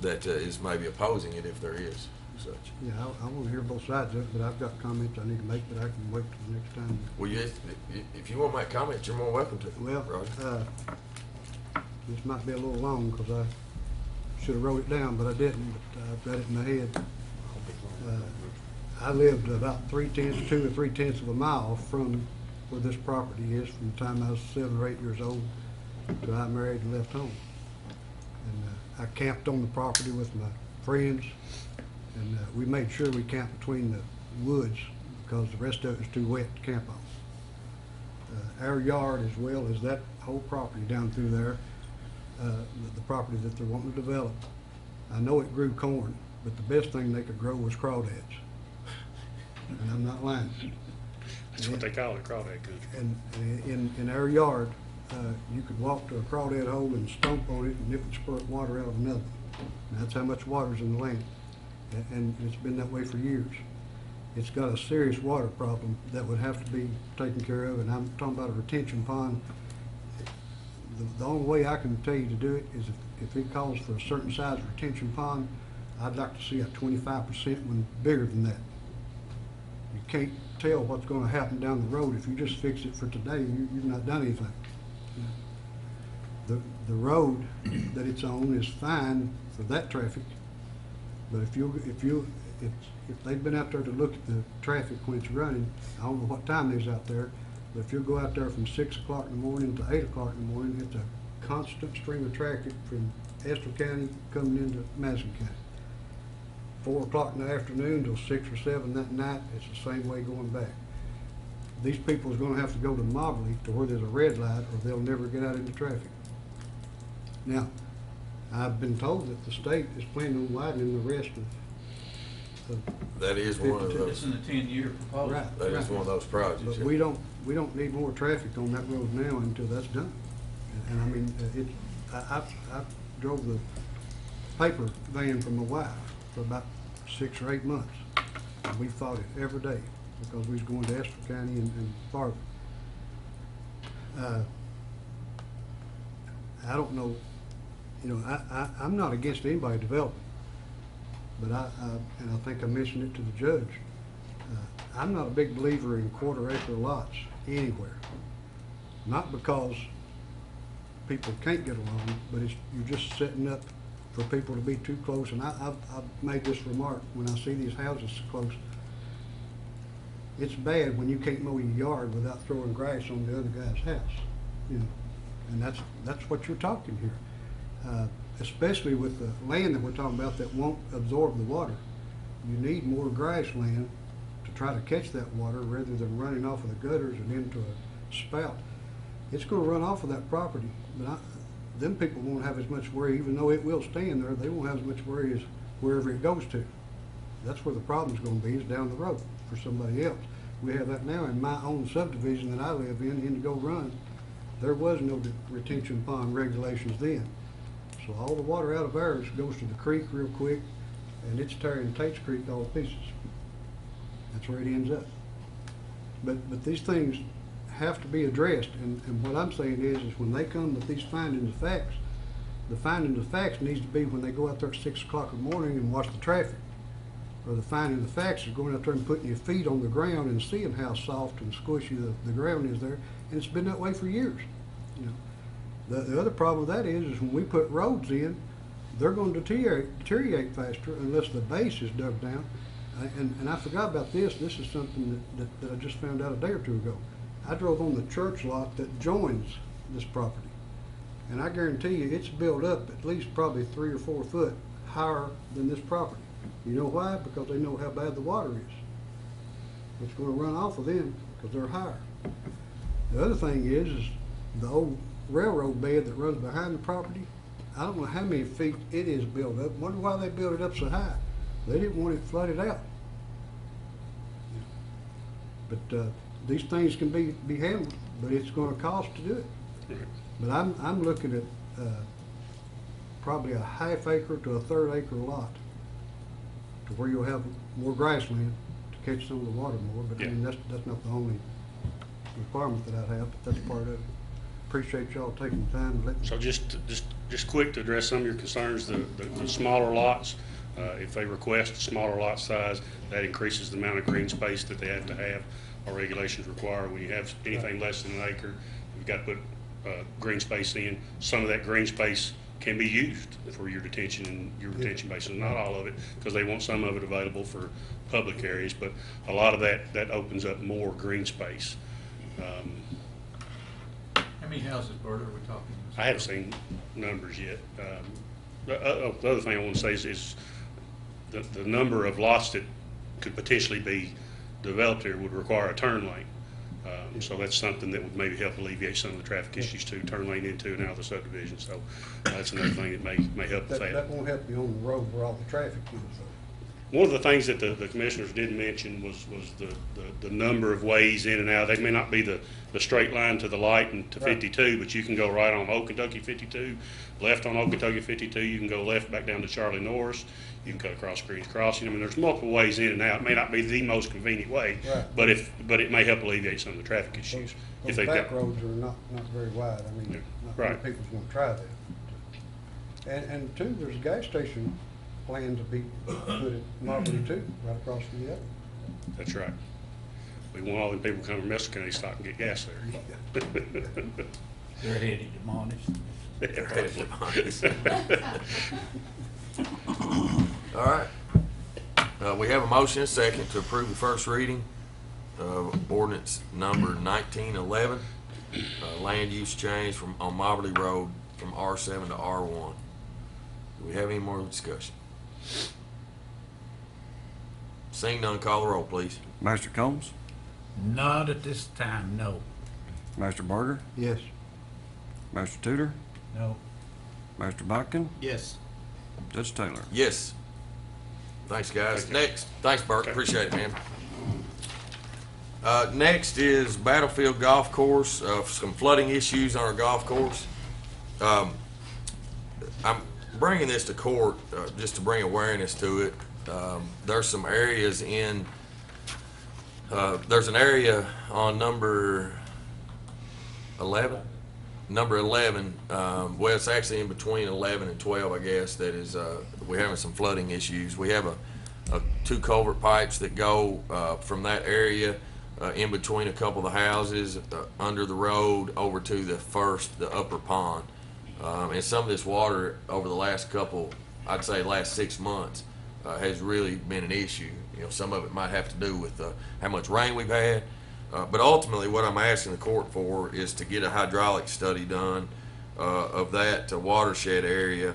that is maybe opposing it if there is. such. Yeah, I want to hear both sides of it, but I've got comments I need to make, but I can wait till the next time. Well, if you want to make comments, you're more welcome to. Well, Roger. this might be a little long because I should have wrote it down, but I didn't, but I've got it in my head. I lived about 2 or 3/10 of a mile from where this property is from the time I was 7 or 8 years old till I married and left home. And I camped on the property with my friends, and we made sure we camped between the woods because the rest of it was too wet to camp on. Our yard, as well as that whole property down through there, the property that they're wanting to develop, I know it grew corn, but the best thing they could grow was crawdads. And I'm not lying. That's what they call it, crawdad country. And in our yard, you could walk to a crawdad hole and stomp on it and it would squirt water out of another. And that's how much water's in the land. And it's been that way for years. It's got a serious water problem that would have to be taken care of, and I'm talking about a retention pond. The only way I can tell you to do it is if it calls for a certain size retention pond, I'd like to see a 25% one bigger than that. You can't tell what's going to happen down the road. If you just fix it for today, you've not done anything. The road that it's on is fine for that traffic, but if they've been out there to look at the traffic when it's running, I don't know what time it is out there, but if you go out there from 6 o'clock in the morning to 8 o'clock in the morning, it's a constant stream of traffic from Estill County coming into Madison County. 4 o'clock in the afternoon till 6 or 7 that night, it's the same way going back. These people is going to have to go to Mobley to where there's a red light, or they'll never get out into traffic. Now, I've been told that the state is planning on widening the rest of That is one of 52. those. It's in the 10-year proposal. Right. That is one of those projects. But yeah. we don't need more traffic on that road now until that's done. And I mean, I drove the paper van for my wife for about 6 or 8 months. And we fought it every day because we was going to Estill County and farther. I don't know, you know, I'm not against anybody developing, but and I think I mentioned it to the judge, I'm not a big believer in quarter-acre lots anywhere. Not because people can't get along, but you're just setting up for people to be too close. And I've made this remark when I see these houses so close. It's bad when you can't mow your yard without throwing grass on the other guy's house, you know. And that's what you're talking here. Especially with the land that we're talking about that won't absorb the water. You need more grassland to try to catch that water rather than running off of the gutters and into a spout. It's going to run off of that property, but them people won't have as much worry, even though it will stand there, they won't have as much worry as wherever it goes to. That's where the problem's going to be, is down the road for somebody else. We have that now in my own subdivision that I live in, Indigo Run. There was no retention pond regulations then. So all the water out of ours goes to the creek real quick, and it's tearing Tate's Creek all to pieces. That's where it ends up. But these things have to be addressed, and what I'm saying is when they come with these findings of facts, the findings of facts needs to be when they go out there at 6 o'clock in the morning and watch the traffic. Or the finding of facts is going out there and putting your feet on the ground and seeing how soft and squishy the ground is there, and it's been that way for years. You know, the other problem with that is when we put roads in, they're going to deteriorate faster unless the base is dug down. And I forgot about this. This is something that I just found out a day or two ago. I drove on the church lot that joins this property, and I guarantee you it's built up at least probably 3 or 4 foot higher than this property. You know why? Because they know how bad the water is. It's going to run off of them because they're higher. The other thing is the old railroad bed that runs behind the property. I don't know how many feet it is built up. Wonder why they built it up so high. They didn't want it flooded out. But these things can be handled, but it's going to cost to do it. But I'm looking at probably a ½ acre to a 1/3 acre lot, to where you'll have more grassland to catch some of the water more. But I mean, that's not the only requirement that I'd have, but that's part of it. Appreciate y'all taking the time to let me. So just quick to address some of your concerns, the smaller lots, If they request a smaller lot size, that increases the amount of green space that they have to have. Our regulations require when you have anything less than an acre, you've got to put green space in. Some of that green space can be used for your detention and your retention basins, not all of it, because they want some of it available for public areas, but a lot of that opens up more green space. How many houses, Bert, are we talking? I haven't seen numbers yet. The other thing I want to say is the number of lots that could potentially be developed here would require a turn lane. So that's something that would maybe help alleviate some of the traffic issues too, turn lane into and out of the subdivision. So that's another thing that may help with that. That won't help you on the road where all the traffic is, though. One of the things that the commissioners did mention was the number of ways in and out. They may not be the straight line to the light and to 52, but you can go right on Old Kentucky 52, left on Old Kentucky 52. You can go left back down to Charlie Norris. You can cut across Greens Crossing. I mean, there's multiple ways in and out. It may not be the most convenient way, Right. but it may help alleviate some of the traffic issues. Those If they've back got, roads are not very wide. I mean, not many Right. people's gonna try that. And two, there's a gas station planned to be put at Marbury too, right across from the other. that's right. We want all the people coming from Messer County to stop and get gas there. They're headed to Monis. All right. We have a motion and a second to approve the first reading of ordinance number 1911, land use change on Moberly Road from R7 to R1. Do we have any more discussion? Seeing none, call the roll, please. Master Combs? Not at this time, no. Master Barger? Yes. Master Tudor? No. Master Botkin? Yes. Judge Taylor? Yes. Thanks, guys. Next, thanks, Bert. Appreciate it, man. Next is Battlefield Golf Course, some flooding issues on our golf course. I'm bringing this to court just to bring awareness to it. There's some areas there's an area on number 11. Number 11, well, it's actually in between 11 and 12, I guess, that is, we're having some flooding issues. We have two culvert pipes that go from that area in between a couple of the houses, under the road, over to the upper pond. And some of this water over the last couple, I'd say last 6 months, has really been an issue. You know, some of it might have to do with how much rain we've had. But ultimately, what I'm asking the court for is to get a hydraulic study done of that watershed area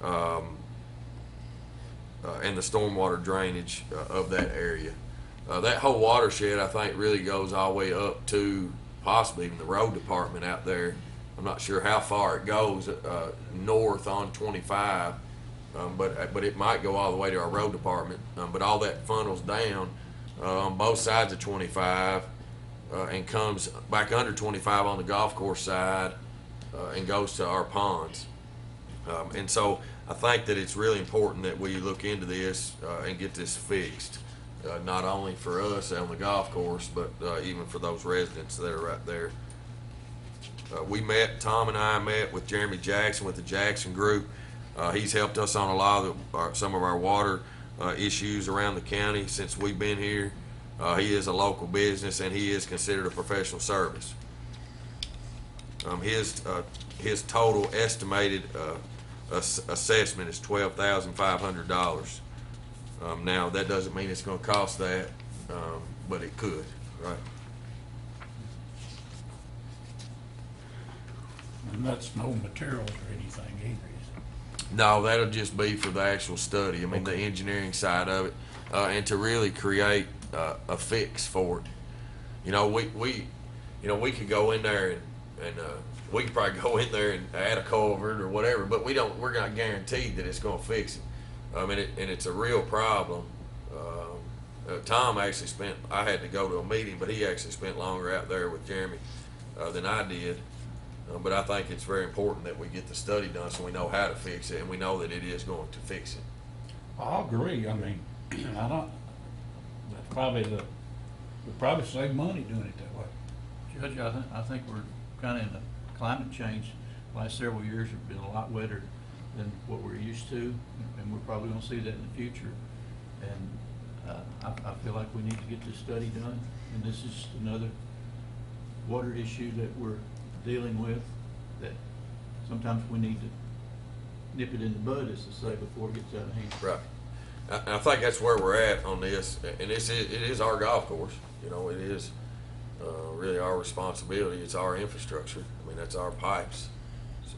and the stormwater drainage of that area. That whole watershed, I think, really goes all the way up to possibly even the road department out there. I'm not sure how far it goes north on 25, but it might go all the way to our road department. But all that funnels down on both sides of 25 and comes back under 25 on the golf course side and goes to our ponds. And so I think that it's really important that we look into this and get this fixed, not only for us on the golf course, but even for those residents that are right there. Tom and I met with Jeremy Jackson with the Jackson Group. He's helped us on a lot of some of our water issues around the county since we've been here. He is a local business and he is considered a professional service. His total estimated assessment is $12,500. Now that doesn't mean it's going to cost that, but it could, right? And that's no materials or anything either, is it? No, that'll just be for the actual study. I mean, the engineering side of it, and to really create a fix for it. You know, we could go in there and we could probably go in there and add a culvert or whatever, but we're not guaranteed that it's going to fix it. And it's a real problem. Tom actually I had to go to a meeting, but he actually spent longer out there with Jeremy than I did. But I think it's very important that we get the study done so we know how to fix it and we know that it is going to fix it. I agree. I mean, that's probably we'll probably save money doing it that way. Judge, I think we're kind of in a climate change. Last several years have been a lot wetter than what we're used to, and we're probably gonna see that in the future. And I feel like we need to get this study done, and this is another water issue that we're dealing with, that sometimes we need to nip it in the bud, as to say, before it gets out of hand. Right. And I think that's where we're at on this, and it is our golf course. You know, it is really our responsibility. It's our infrastructure. I mean, that's our pipes.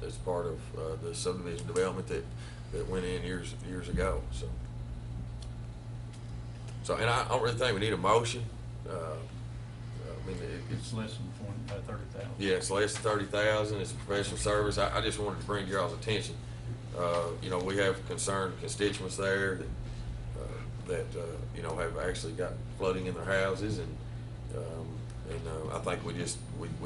It's part of the subdivision development that went in years ago. So, and I don't really think we need a motion. I mean, It's less than 30,000. yeah, it's less than 30,000. It's a professional service. I just wanted to bring y'all's attention. You know, we have concerned constituents there that you know, have actually got flooding in their houses, and I think we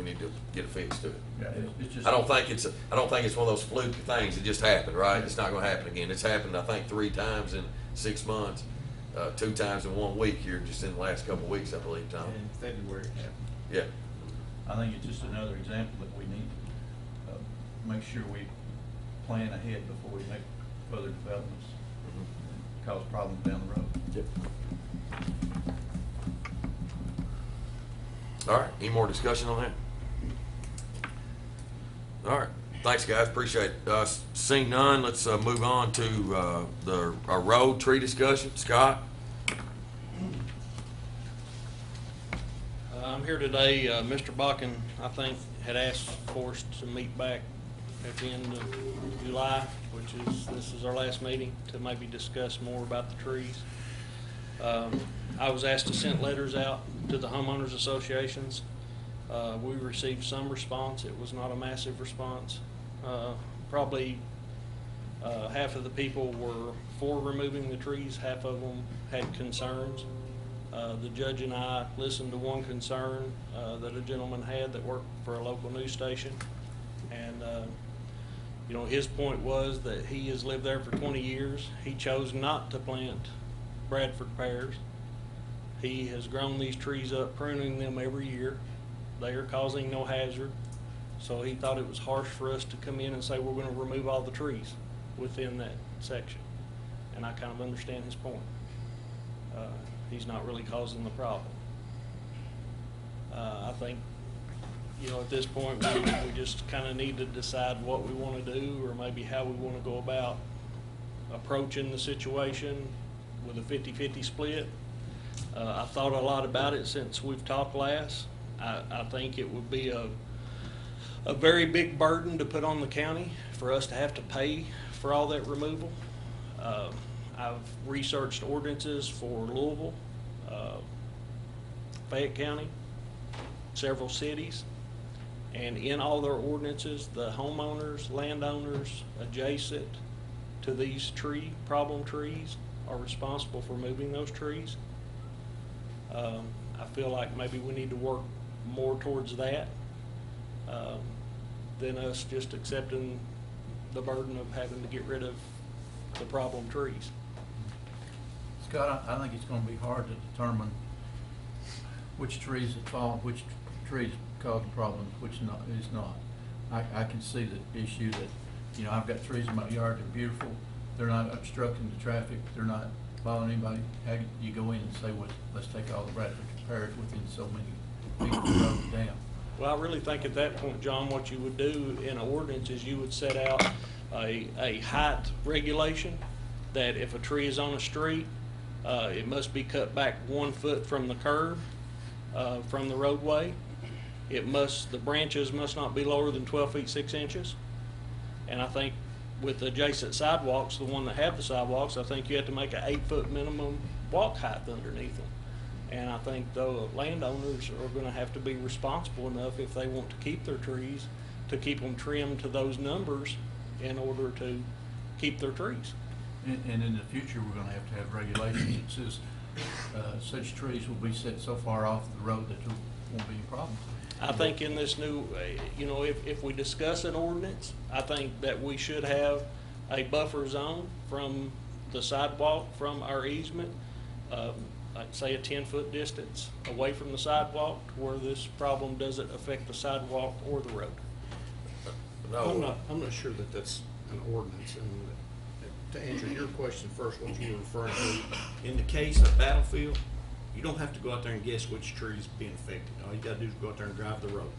need to get a fix to it. Yeah, it's just. I don't think it's one of those fluke things that just happened, right? It's not going to happen again. It's happened, I think, 3 times in 6 months, 2 times in 1 week here, just in the last couple of weeks, I believe, Tom. In February it happened. Yeah. I think it's just another example that we need to make sure we plan ahead before we make further developments and cause problems down the road. Yep. All right, any more discussion on that? All right, thanks, guys, appreciate it. Seeing none, let's move on to our road tree discussion. Scott? I'm here today, Mr. Bakken, I think, had asked for us to meet back at the end of July, this is our last meeting, to maybe discuss more about the trees. I was asked to send letters out to the homeowners associations. We received some response. It was not a massive response. Probably half of the people were for removing the trees, half of them had concerns. The judge and I listened to one concern that a gentleman had that worked for a local news station, and you know, his point was that he has lived there for 20 years. He chose not to plant Bradford pears. He has grown these trees up, pruning them every year. They are causing no hazard. So he thought it was harsh for us to come in and say we're going to remove all the trees within that section. And I kind of understand his point. He's not really causing the problem. I think, you know, at this point we just kind of need to decide what we want to do, or maybe how we want to go about approaching the situation with a 50-50 split. I've thought a lot about it since we've talked last. I think it would be a very big burden to put on the county for us to have to pay for all that removal. I've researched ordinances for Louisville, Fayette County, several cities, and in all their ordinances, the homeowners, landowners adjacent to these problem trees are responsible for moving those trees. I feel like maybe we need to work more towards that than us just accepting the burden of having to get rid of the problem trees. Scott, I think it's going to be hard to determine which trees that fall, which trees cause the problems, which is not. I can see the issue that, you know, I've got trees in my yard, they're beautiful, they're not obstructing the traffic, they're not bothering anybody. How you go in and say, well, let's take all the Bradford pears within so many feet of the road down? Well, I really think at that point, John, what you would do in an ordinance is you would set out a height regulation, that if a tree is on a street, it must be cut back 1 foot from the curb, from the roadway. The branches must not be lower than 12 feet 6 inches. And I think with adjacent sidewalks, the one that have the sidewalks, I think you have to make an 8-foot minimum walk height underneath them. And I think the landowners are going to have to be responsible enough, if they want to keep their trees, to keep them trimmed to those numbers in order to keep their trees. And in the future, we're going to have regulations that says such trees will be set so far off the road that there won't be any problems. I think in this new, you know, if we discuss an ordinance, I think that we should have a buffer zone from the sidewalk, from our easement, like say a 10-foot distance away from the sidewalk, where this problem doesn't affect the sidewalk or the road. No. I'm not sure that that's an ordinance, and to answer your question first, what you were referring to, in the case of Battlefield, you don't have to go out there and guess which tree is being affected. All you gotta do is go out there and drive the road.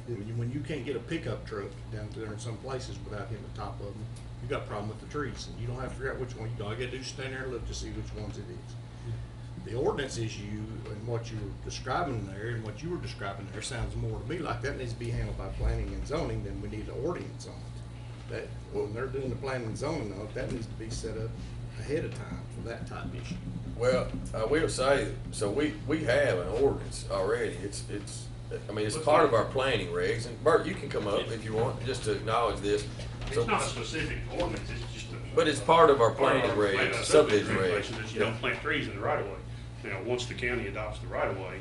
When you can't get a pickup truck down there in some places without hitting the top of them, you got a problem with the trees, and you don't have to figure out which one. All you gotta do is stand there and look to see which ones it is. The ordinance issue and what you were describing there and what you were describing there sounds more to me like that needs to be handled by planning and zoning than we need an ordinance on it. That, when they're doing the planning and zoning on it, that needs to be set up ahead of time for that type of issue. Well, I will say, so we have an ordinance already. It's part of our planning regs, and Bert, you can come up if you want, just to acknowledge this. It's not a specific ordinance, it's just a. But it's part of our planning part of our regs, subdivision regs. regulations that you don't plant trees in the right of way. Now, once the county adopts the right of way,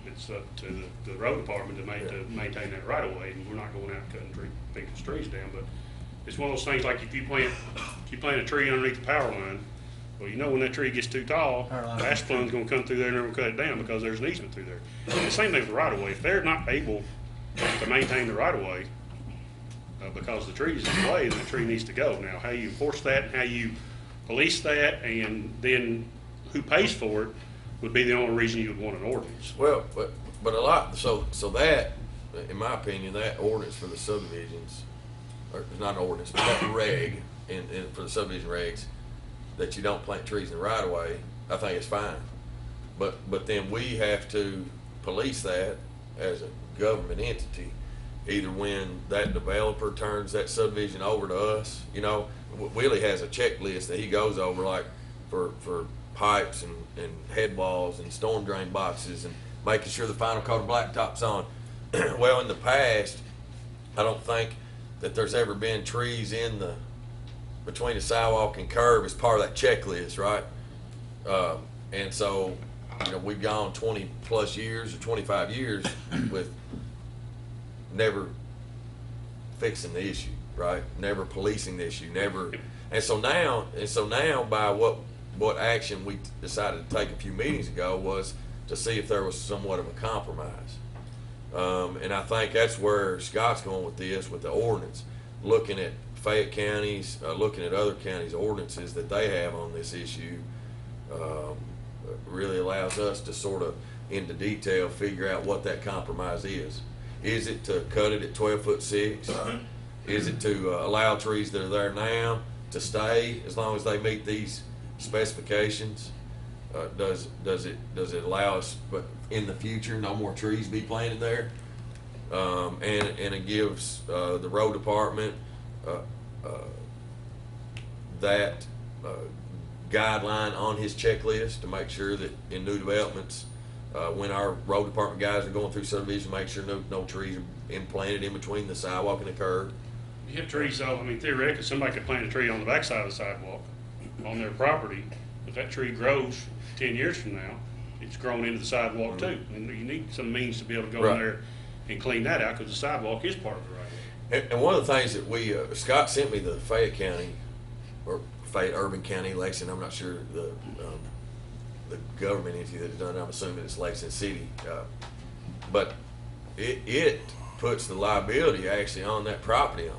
it's up to the road department to maintain that right of way, and we're not going out cutting people's trees down, but it's one of those things like if you plant a tree underneath the power line, well, you know when that tree gets too tall, the ash plume's gonna come through there and they're gonna cut it down because there's an easement through there. And the same thing with the right of way. If they're not able to maintain the right of way, because the tree's in the way, then that tree needs to go. Now, how you enforce that, how you police that, and then who pays for it would be the only reason you would want an ordinance. Well, but a lot, so that, in my opinion, that ordinance for the subdivisions, or not an ordinance, but that reg, for the subdivision regs, that you don't plant trees in the right of way, I think it's fine. But then we have to police that as a government entity, either when that developer turns that subdivision over to us. You know, Willie has a checklist that he goes over, like for pipes and head walls and storm drain boxes and making sure the final coat of blacktop's on. Well, in the past, I don't think that there's ever been trees between the sidewalk and curb as part of that checklist, right? And so, you know, we've gone 20 plus years or 25 years with never fixing the issue, right? Never policing the issue, never. And so now by what action we decided to take a few meetings ago was to see if there was somewhat of a compromise. And I think that's where Scott's going with this, with the ordinance, looking at Fayette counties, looking at other counties' ordinances that they have on this issue, really allows us to sort of, into detail, figure out what that compromise is. Is it to cut it at 12'6"? Is it to allow trees that are there now to stay as long as they meet these specifications? Does it allow us, but in the future, no more trees be planted there? And it gives the road department that guideline on his checklist to make sure that in new developments, when our road department guys are going through subdivision, make sure no trees are implanted in between the sidewalk and the curb. You have trees, though, I mean, theoretically, somebody could plant a tree on the backside of the sidewalk on their property. If that tree grows 10 years from now, it's grown into the sidewalk too. And you need some means to be able to go in there and clean that out, because the sidewalk is part of the right of way. And one of the things that we, Scott sent me the Fayette County, or Fayette Urban County, Lexington, I'm not sure the government entity that's done it, I'm assuming it's Lexington City. But it puts the liability actually on that property owner.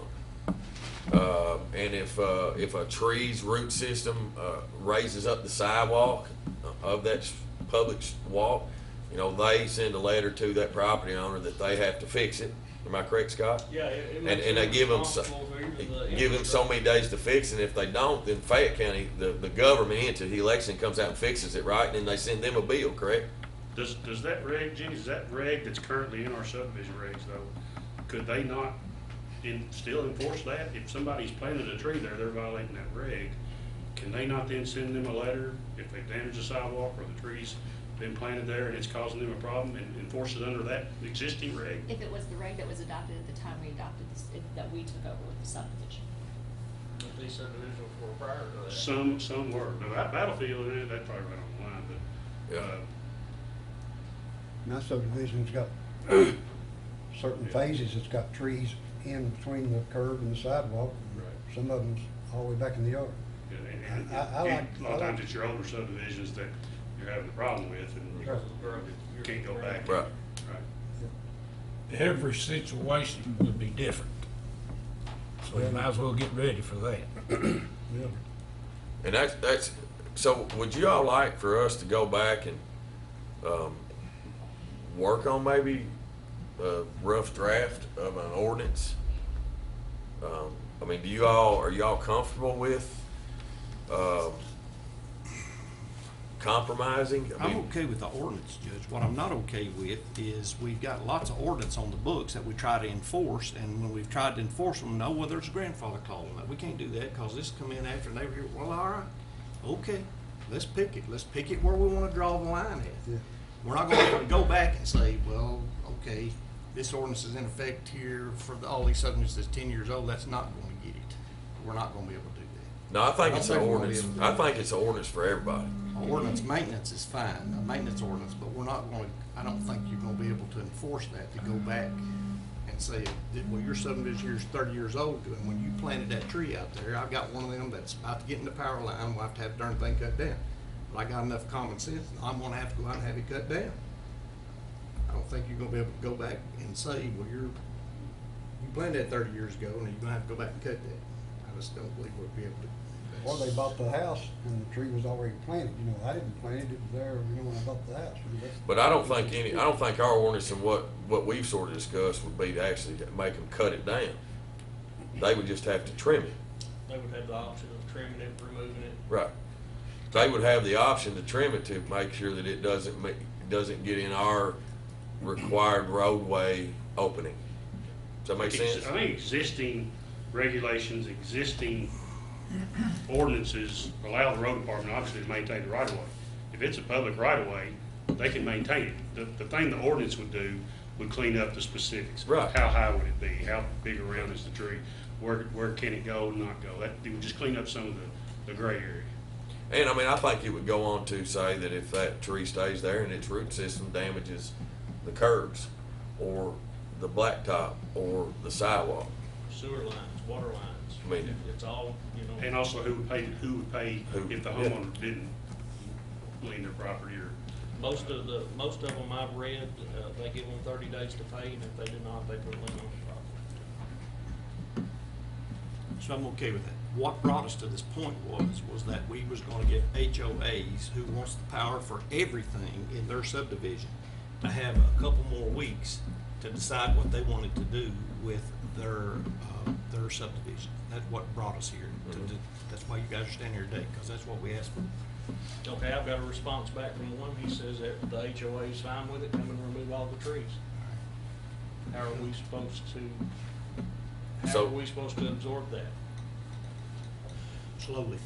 And if a tree's root system raises up the sidewalk of that public walk, you know, they send a letter to that property owner that they have to fix it. Am I correct, Scott? Yeah. And they give them so many days to fix it. And if they don't, then Fayette County, the government entity, Lexington, comes out and fixes it, right? And then they send them a bill, correct? Does that reg, Jenny, is that reg that's currently in our subdivision regs though, could they not still enforce that? If somebody's planted a tree there, they're violating that reg. Can they not then send them a letter if they damage the sidewalk or the tree's been planted there and it's causing them a problem, and enforce it under that existing reg? If it was the reg that was adopted at the time we adopted this, that we took over with the subdivision. If these subdivisions were prior to that. Some were. Now, that Battlefield, that's probably right on the line, but, My subdivision's got certain phases, it's got trees in between the curb and the sidewalk. Right. Some of them's all the way back in the yard. and a lot of times it's your older subdivisions that you're having a problem with, and you can't go back. Right. Every situation would be different. So you might as well get ready for that. Yeah. And that's, so would you all like for us to go back and, work on maybe a rough draft of an ordinance? I mean, are you all comfortable with, compromising? I I'm mean, okay with the ordinance, Judge. What I'm not okay with is we've got lots of ordinance on the books that we try to enforce, and when we've tried to enforce them, no, well, there's a grandfather clause on that. We can't do that because this come in after and they were here. Well, all right, okay, let's pick it. Let's pick it where we want to draw the line at. Yeah. We're not going to be able to go back and say, well, okay, this ordinance is in effect here for all these subdivisions that's 10 years old. That's not going to get it. We're not going to be able to do that. no, I think it's an we're gonna be ordinance, able to do I think it's an ordinance for everybody. Ordinance maintenance is fine, a maintenance ordinance, but we're not gonna, I don't think you're gonna be able to enforce that, to go back and say, well, your subdivision here is 30 years old, and when you planted that tree out there, I've got one of them that's about to get in the power line, we'll have to have the darn thing cut down. But I got enough common sense, I'm gonna have to go out and have it cut down. I don't think you're gonna be able to go back and say, well, you planted that 30 years ago, and you're gonna have to go back and cut that. I just don't believe we'll be able to. Or they bought the house and the tree was already planted, you know, I didn't plant it, it was there, you know, when I bought the house. You know, But I don't think our ordinance and what we've sort of discussed would be to actually make them cut it down. They would just have to trim it. They would have the option of trimming it, removing it. Right. They would have the option to trim it to make sure that it doesn't get in our required roadway opening. Does that make sense? I think existing regulations, existing ordinances allow the road department obviously to maintain the right of way. If it's a public right of way, they can maintain it. The thing the ordinance would do would clean up the specifics. Right. How high would it be? How big around is the tree? Where can it go and not go? That, it would just clean up some of the gray area. And I mean, I think it would go on to say that if that tree stays there and its root system damages the curbs or the blacktop or the sidewalk. Sewer lines, water lines. I mean, It's all, you know. And also who would pay if the Yeah. homeowner didn't clean their property or. Most of them I've read, they give them 30 days to pay, and if they do not, they put a lien on the property. So I'm okay with that. What brought us to this point was that we was gonna get HOAs who wants the power for everything in their subdivision to have a couple more weeks to decide what they wanted to do with their subdivision. That's what brought us here. That's why you guys are standing here today, because that's what we asked for. Okay, I've got a response back from one. He says that the HOA is fine with it, come and remove all the trees. How are we supposed to absorb that? Slowly.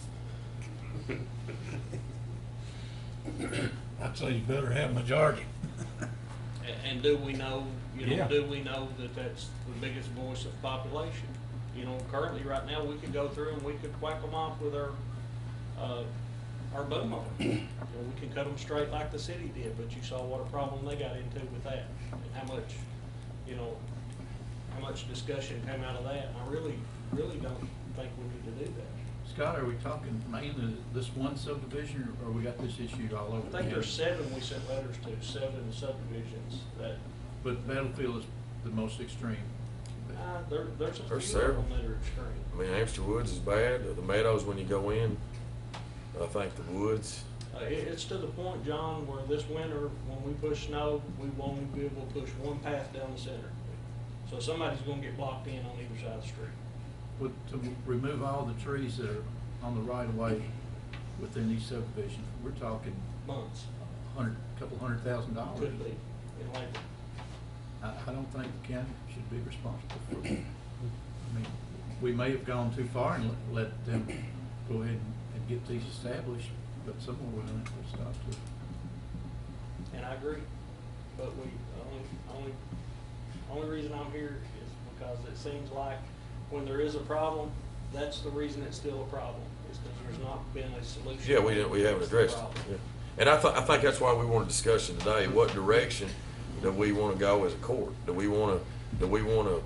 I'd say you better have majority. And do we know, Yeah. do we know that that's the biggest voice of population? You know, currently, right now, we could go through and we could whack them off with our boom mower. You know, we can cut them straight like the city did, but you saw what a problem they got into with that, and how much discussion came out of that. I really don't think we need to do that. Scott, are we talking mainly this one subdivision, or we got this issue all over? I think there's 7 we sent letters to, 7 subdivisions that, But Battlefield is the most extreme. there's a There's few of several. them that are extreme. I mean, Amster Woods is bad. The Meadows, when you go in, I think the Woods. It's to the point, John, where this winter, when we push snow, we won't even be able to push one path down the center. So somebody's gonna get blocked in on either side of the street. But to remove all the trees that are on the right of way within these subdivisions, we're talking Months, couple $100,000. could be, in labor. I don't think the county should be responsible for that. I mean, we may have gone too far and let them go ahead and get these established, but somewhere we're gonna have to stop too. And I agree, but only reason I'm here is because it seems like when there is a problem, that's the reason it's still a problem, is because there's not been a solution. Yeah, we haven't to the addressed it. problem. Yeah. And I think that's why we want a discussion today. What direction do we want to go as a court? Do we want to,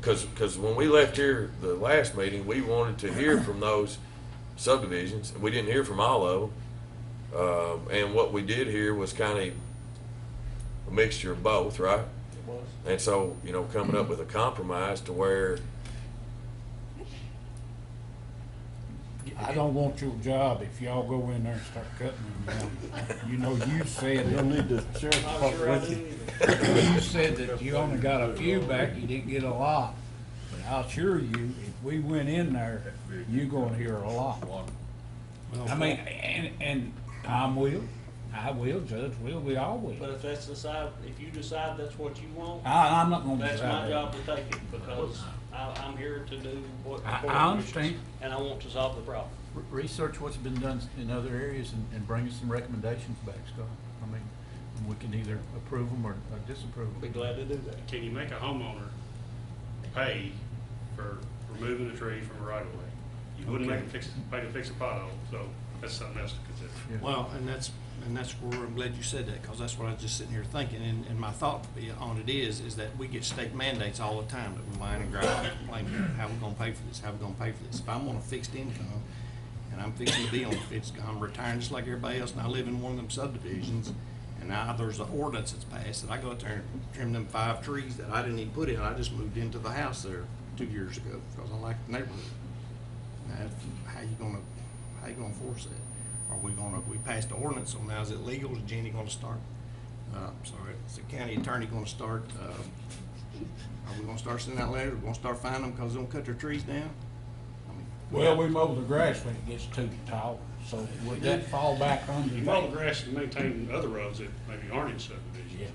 because when we left here the last meeting, we wanted to hear from those subdivisions. We didn't hear from all of them. And what we did hear was kind of a mixture of both, right? It was. And so, coming up with a compromise to where I don't want your job if y'all go in there and start cutting them down. You know, you said, You'll need the sheriff's I'm sure I department do with you. either. you said that you only got a few back, you didn't get a lot. But I'll assure you, if we went in there, you're gonna hear a lot. I mean, and Tom will, I will, Judge will, we all will. But if that's if you decide that's what you want, I'm not gonna that's decide my that. job to take it, because I'm here to do what the I court understand. wishes, and I want to solve the problem. Research what's been done in other areas and bring us some recommendations back, Scott. I mean, we can either approve them or disapprove Be them. glad to do that. Can you make a homeowner pay for removing a tree from a right of way? You wouldn't make them pay to fix a pothole, so that's something else to consider. Yeah. Well, and that's where I'm glad you said that, because that's what I was just sitting here thinking, and my thought on it is that we get state mandates all the time, that we whine and grind and complain, how we gonna pay for this, how we gonna pay for this. If I'm on a fixed income, and I'm fixing to be on a fixed, I'm retiring just like everybody else, and I live in one of them subdivisions, and now there's an ordinance that's passed, that I go out there and trim them 5 trees that I didn't even put in, I just moved into the house there 2 years ago, because I like the neighborhood. Now, how you gonna enforce that? Are we we passed the ordinance, so now is it legal? Is Jenny gonna start? Sorry, is the county attorney gonna start, are we gonna start sending out letters? We're gonna start fining them because they don't cut their trees down? I mean, Well, we mow the grass when it gets too tall, so would that fall back under You that? mow the grass and maintain other roads that maybe aren't in subdivisions. Yeah.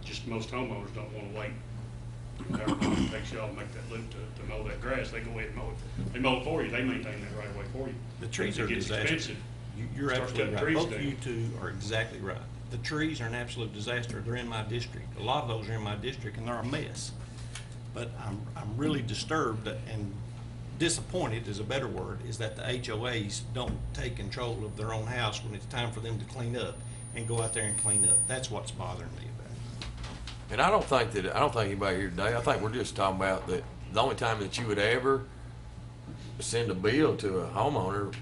Just most homeowners don't wanna wait, however long it takes y'all to make that loop to mow that grass, they go ahead and mow it. They mow it for you, they maintain that right away for you. The trees It are a gets disaster. expensive. You're Starts absolutely cutting right. trees Both of down. you two are exactly right. The trees are an absolute disaster. They're in my district. A lot of those are in my district, and they're a mess. But I'm really disturbed and disappointed, is a better word, is that the HOAs don't take control of their own house when it's time for them to clean up and go out there and clean up. That's what's bothering me about it. And I don't think anybody here today, I think we're just talking about that the only time that you would ever send a bill to a homeowner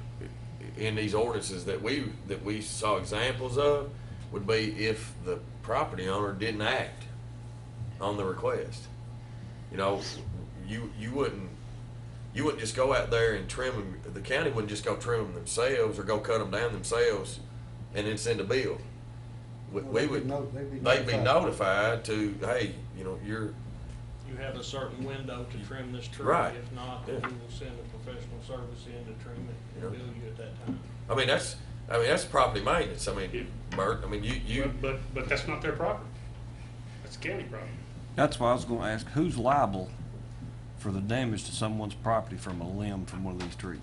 in these ordinances that we saw examples of would be if the property owner didn't act on the request. You know, you wouldn't just go out there and trim them. The county wouldn't just go trim them themselves or go cut them down themselves and then send a bill. They'd be notified to, hey, you know, You have a certain window to trim this tree. Right. If not, then we will send a professional service in to trim it and bill you at that time. I mean, that's property maintenance. I mean, Bert, I mean, you. But that's not their property. That's county property. That's why I was gonna ask, who's liable for the damage to someone's property from a limb from one of these trees?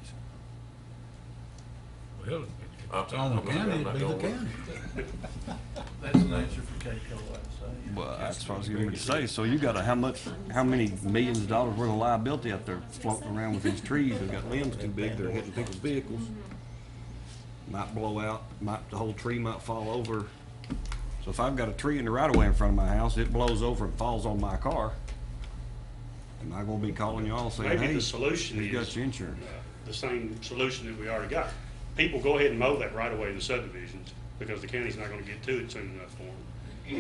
Well, if it's on the county, it'd be the county. That's an answer for Keiko, I'd say. Well, that's what I was getting ready to say. So you got how many millions of dollars worth of liability out there floating around with these trees? They've got limbs too big, they're hitting people's vehicles. Might blow out, the whole tree might fall over. So if I've got a tree in the right of way in front of my house, it blows over and falls on my car. Am I gonna be calling y'all saying, hey, Maybe the solution who's got is your insurance? the same solution that we already got. People go ahead and mow that right away in the subdivisions because the county's not gonna get to it soon enough for them.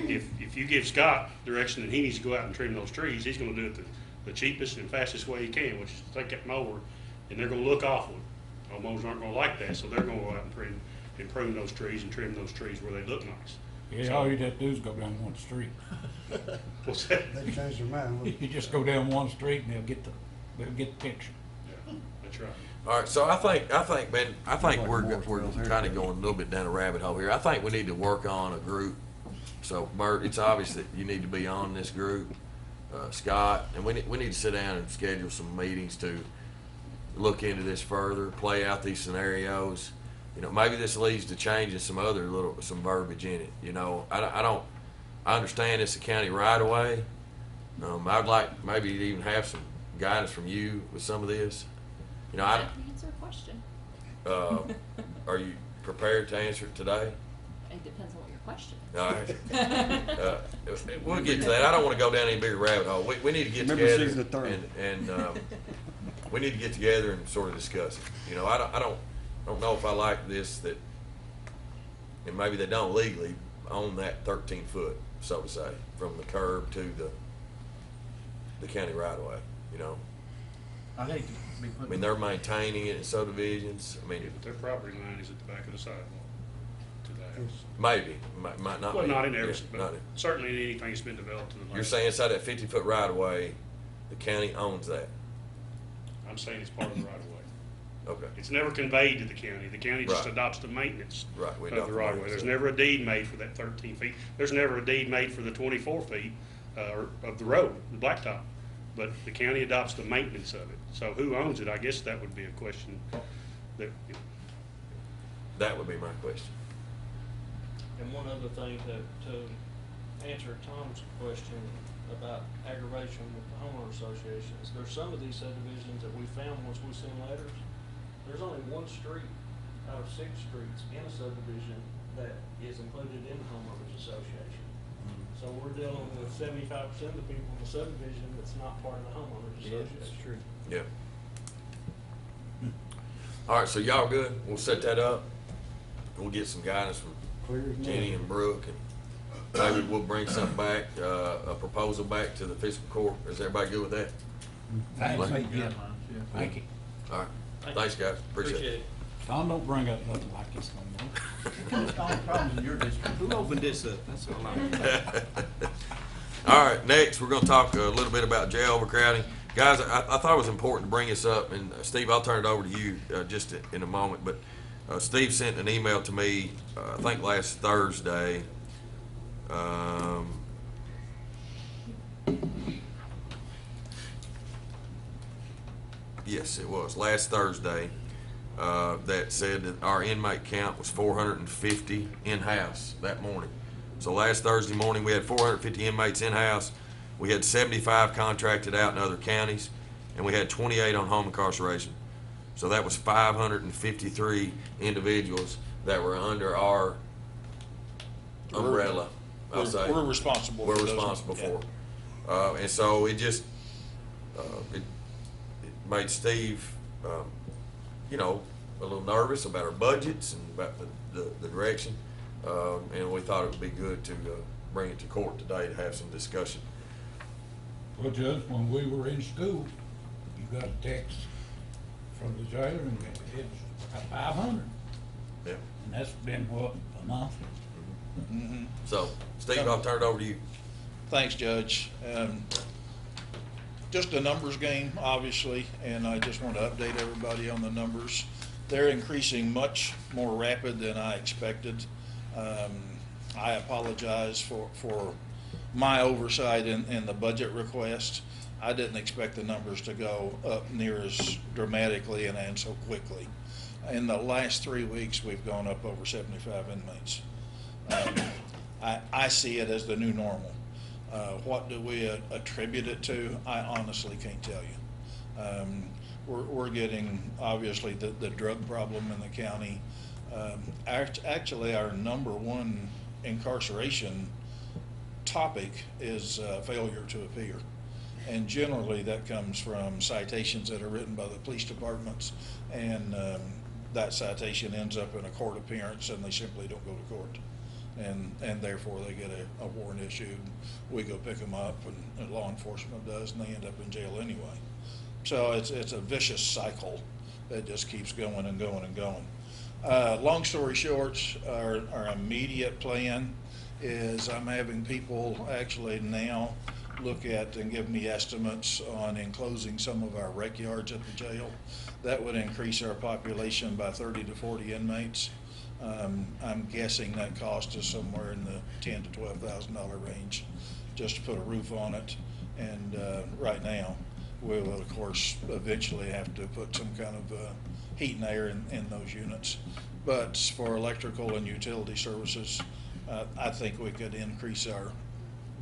If you give Scott direction that he needs to go out and trim those trees, he's gonna do it the cheapest and fastest way he can, which is to take that mower, and they're gonna look awful. Homeowners aren't gonna like that, so they're gonna go out and prune those trees and trim those trees where they look nice. Yeah, all you have to do is go down one street. What's that? They changed their mind. You just go down one street and they'll get the picture. Yeah, that's right. All right, so I think, man, we're kind of going a little bit down a rabbit hole here. I think we need to work on a group. So, Bert, it's obvious that you need to be on this group. Scott, and we need to sit down and schedule some meetings to look into this further, play out these scenarios. You know, maybe this leads to changing some verbiage in it. You know, I understand it's a county right away. I'd like maybe to even have some guidance from you with some of this. You know, Answer a question. Are you prepared to answer it today? It depends on what your question is. All right. We'll get to that. I don't want to go down any bigger rabbit hole. We need to get Remember together season the third. and we need to get together and sort of discuss it. You know, I don't know if I like this, that, and maybe they don't legally own that 13 foot, so to say, from the curb to the county right of way, you know. I hate to be I putting. mean, they're maintaining it in subdivisions. I mean, Their property line is at the back of the sidewalk to the house. maybe, might not be. Well, not in Yeah, every, not but in- certainly in anything that's been developed in the last. You're saying inside that 50-foot right of way, the county owns that? I'm saying it's part of the right of way. Okay. It's never conveyed to the county. The county just Right. adopts the maintenance Right, we of adopt the the right of way. maintenance There's of it. never a deed made for that 13 feet. There's never a deed made for the 24 feet of the road, the blacktop. But the county adopts the maintenance of it. So who owns it? I guess that would be a question that, That would be my question. And one other thing to answer Tom's question about aggravation with the homeowner associations, there's some of these subdivisions that we found once we send letters, there's only one street out of 6 streets in a subdivision that is included in the homeowners association. So we're dealing with 75% of the people in the subdivision that's not part of the homeowners association. That's true. Yeah. All right, so y'all good? We'll set that up. We'll get some guidance from Clear as mud. Jenny and Brooke, and maybe we'll bring something back, a proposal back to the fiscal court. Is everybody good with that? Thanks. Yeah. Thank you. All right. Thanks, guys. Appreciate it. Tom, don't bring up nothing like this no more. It's all problems in your district. Who opened this up? That's all I'm. All right, next, we're gonna talk a little bit about jail overcrowding. Guys, I thought it was important to bring this up, and Steve, I'll turn it over to you just in a moment, but Steve sent an email to me, I think last Thursday. Yes, it was, last Thursday, that said that our inmate count was 450 in-house that morning. So last Thursday morning, we had 450 inmates in-house. We had 75 contracted out in other counties, and we had 28 on home incarceration. So that was 553 individuals that were under our umbrella, I'll say. We're responsible for We're those. responsible Yeah. for. And so it just, it made Steve, you know, a little nervous about our budgets and about the direction. And we thought it would be good to bring it to court today to have some discussion. Well, Judge, when we were in school, you got a text from the jailer and it's 500. Yeah. And that's been what, a month? Mhm. So, Steve, I'll turn it over to you. Thanks, Judge. Just a numbers game, obviously, and I just want to update everybody on the numbers. They're increasing much more rapid than I expected. I apologize for my oversight in the budget request. I didn't expect the numbers to go up near as dramatically and so quickly. In the last 3 weeks, we've gone up over 75 inmates. I see it as the new normal. What do we attribute it to? I honestly can't tell you. We're getting, obviously, the drug problem in the county. Actually, our #1 incarceration topic is failure to appear. And generally, that comes from citations that are written by the police departments, and that citation ends up in a court appearance, and they simply don't go to court. And therefore, they get a warrant issued. We go pick them up, and law enforcement does, and they end up in jail anyway. So it's a vicious cycle that just keeps going and going and going. Long story short, our immediate plan is I'm having people actually now look at and give me estimates on enclosing some of our rec yards at the jail. That would increase our population by 30 to 40 inmates. I'm guessing that cost is somewhere in the $10,000 to $12,000 range just to put a roof on it. And right now, we will, of course, eventually have to put some kind of heat and air in those units. But for electrical and utility services, I think we could increase our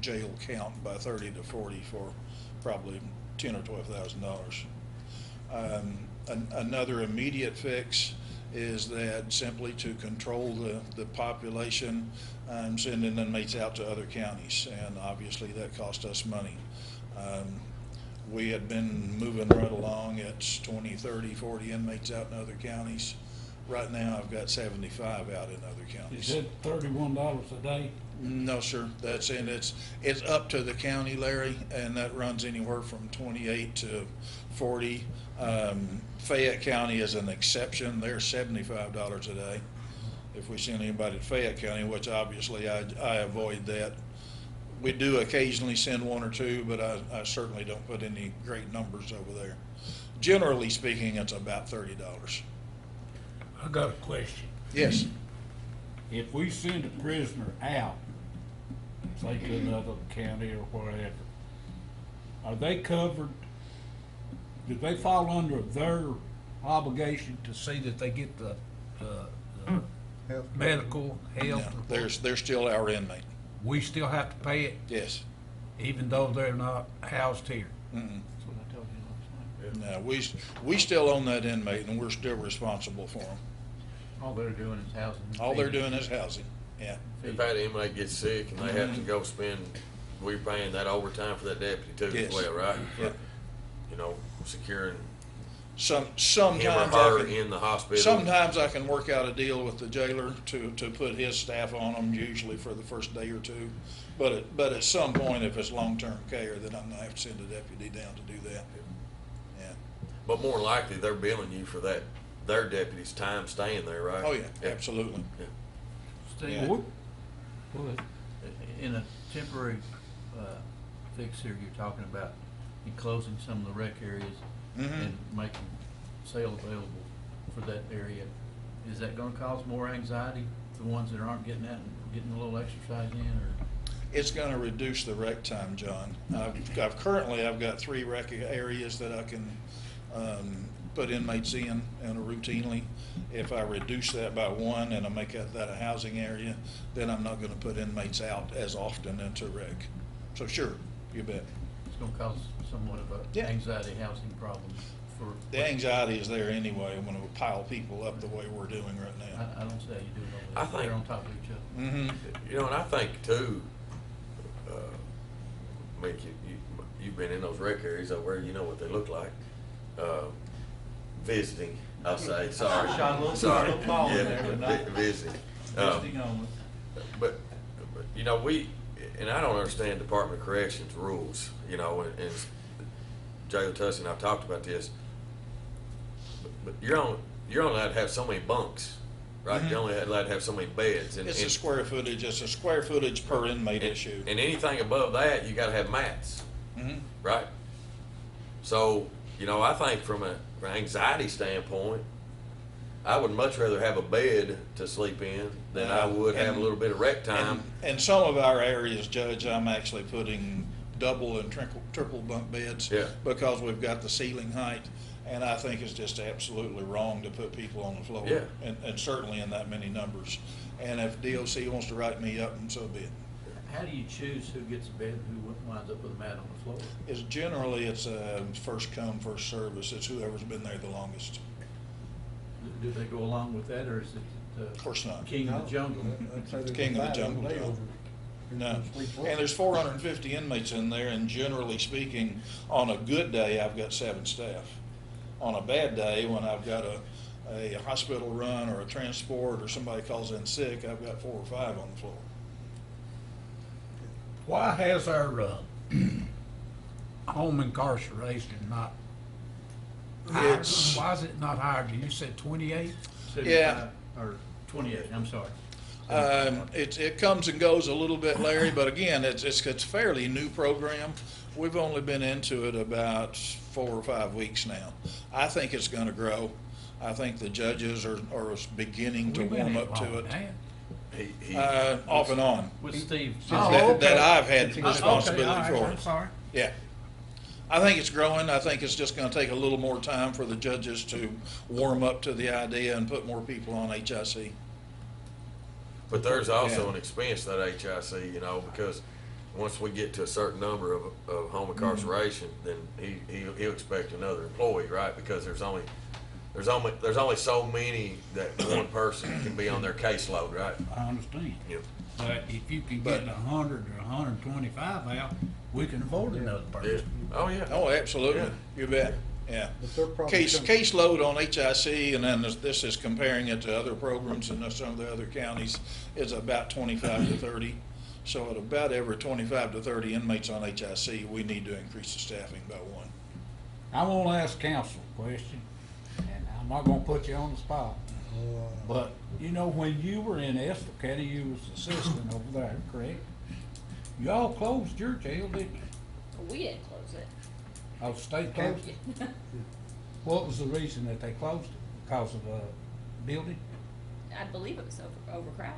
jail count by 30 to 40 for probably $10,000 or $12,000. Another immediate fix is that simply to control the population, sending inmates out to other counties, and obviously that cost us money. We had been moving right along at 20, 30, 40 inmates out in other counties. Right now, I've got 75 out in other counties. Is it $31 a day? No, sir. It's up to the county, Larry, and that runs anywhere from 28 to 40. Fayette County is an exception. They're $75 a day. If we send anybody to Fayette County, which obviously I avoid that. We do occasionally send one or two, but I certainly don't put any great numbers over there. Generally speaking, it's about $30. I got a question. Yes. If we send a prisoner out, say to another county or whatever, are they covered? Do they fall under their obligation to see that they get the medical health? No, they're still our inmate. We still have to pay it, Yes. even though they're not housed here. Mm-mm. That's what I told you last night. No, we still own that inmate, and we're still responsible for them. All they're doing is housing. All they're doing is housing, yeah. If that inmate gets sick and they have to go spend, we're paying that overtime for that deputy too Yes. as well, right? Yeah. You know, securing Sometimes him or I her can, in the hospital. sometimes I can work out a deal with the jailer to put his staff on them, usually for the first day or two. But at some point, if it's long-term care, then I'm gonna have to send a deputy down to do that. Yeah. But more likely, they're billing you for that, their deputy's time staying there, right? Oh, yeah, absolutely. Yeah. Steve, Yeah. go ahead. In a temporary fix here, you're talking about enclosing some of the rec areas and making sale available for that area. Is that gonna cause more anxiety, the ones that aren't getting out and getting a little exercise in, or? It's gonna reduce the rec time, John. Currently, I've got 3 rec areas that I can, put inmates in routinely. If I reduce that by 1 and I make that a housing area, then I'm not gonna put inmates out as often into rec. So sure, you bet. It's gonna cause somewhat of a Yeah. anxiety housing problem for. The anxiety is there anyway when we pile people up the way we're doing right now. I don't say how you do it I over there. think- They're on top of each other. Mm-hmm. You know, and I think too, Mick, you've been in those rec areas over there, you know what they look like. Visiting, I'll say, sorry. Shot a little- Sorry. little ball in Yeah, there, but not- visiting. Visiting only. But, you know, and I don't understand Department of Corrections rules, you know, and Jay Tussey and I've talked about this. But you're only allowed to have so many bunks, right? You're only allowed to have so many beds. It's a square footage per inmate issue. And anything above that, you gotta have mats, right? So, you know, I think from an anxiety standpoint, I would much rather have a bed to sleep in than I would have a little bit of rec time. And some of our areas, Judge, I'm actually putting double and triple bunk beds. Yeah. Because we've got the ceiling height, and I think it's just absolutely wrong to put people on the floor. Yeah. And certainly in that many numbers. And if DOC wants to write me up, and so be it. How do you choose who gets a bed and who winds up with a mat on the floor? It's a first come, first service. It's whoever's been there the longest. Do they go along with that, or is it Of course not. King of the jungle? It's king of the jungle, John. No. And there's 450 inmates in there, and generally speaking, on a good day, I've got 7 staff. On a bad day, when I've got a hospital run or a transport or somebody calls in sick, I've got 4 or 5 on the floor. Why has our home incarceration not higher? It's- Why is it not higher? You said 28? Yeah. Or 28, I'm sorry. It comes and goes a little bit, Larry, but again, it's a fairly new program. We've only been into it about 4 or 5 weeks now. I think it's gonna grow. I think the judges are beginning to We've been warm in up to long it. now. Off and on. With Steve. That I've had Okay, responsibility all right, for. I'm sorry. Yeah. I think it's growing. I think it's just gonna take a little more time for the judges to warm up to the idea and put more people on HIC. But there's also Yeah. an expense to that HIC, you know, because once we get to a certain number of home incarceration, then he'll expect another employee, right? Because there's only so many that one person can be on their caseload, right? I understand. Yep. But if you can get 100 or 125 out, we can afford another Yeah. person. Oh, yeah. Oh, absolutely. Yeah. You bet. Yeah. But they're probably Caseload on HIC, and then this is comparing it to other programs in some of the other counties, is about 25 to 30. So at about every 25 to 30 inmates on HIC, we need to increase the staffing by 1. I want to ask council a question, and I'm not gonna put you on the spot. But, you know, when you were in Estill County, you was assistant over there, correct? Y'all closed your jail, didn't you? We didn't close it. Oh, state closed it? What was the reason that they closed it? Because of the building? I believe it was overcrowded.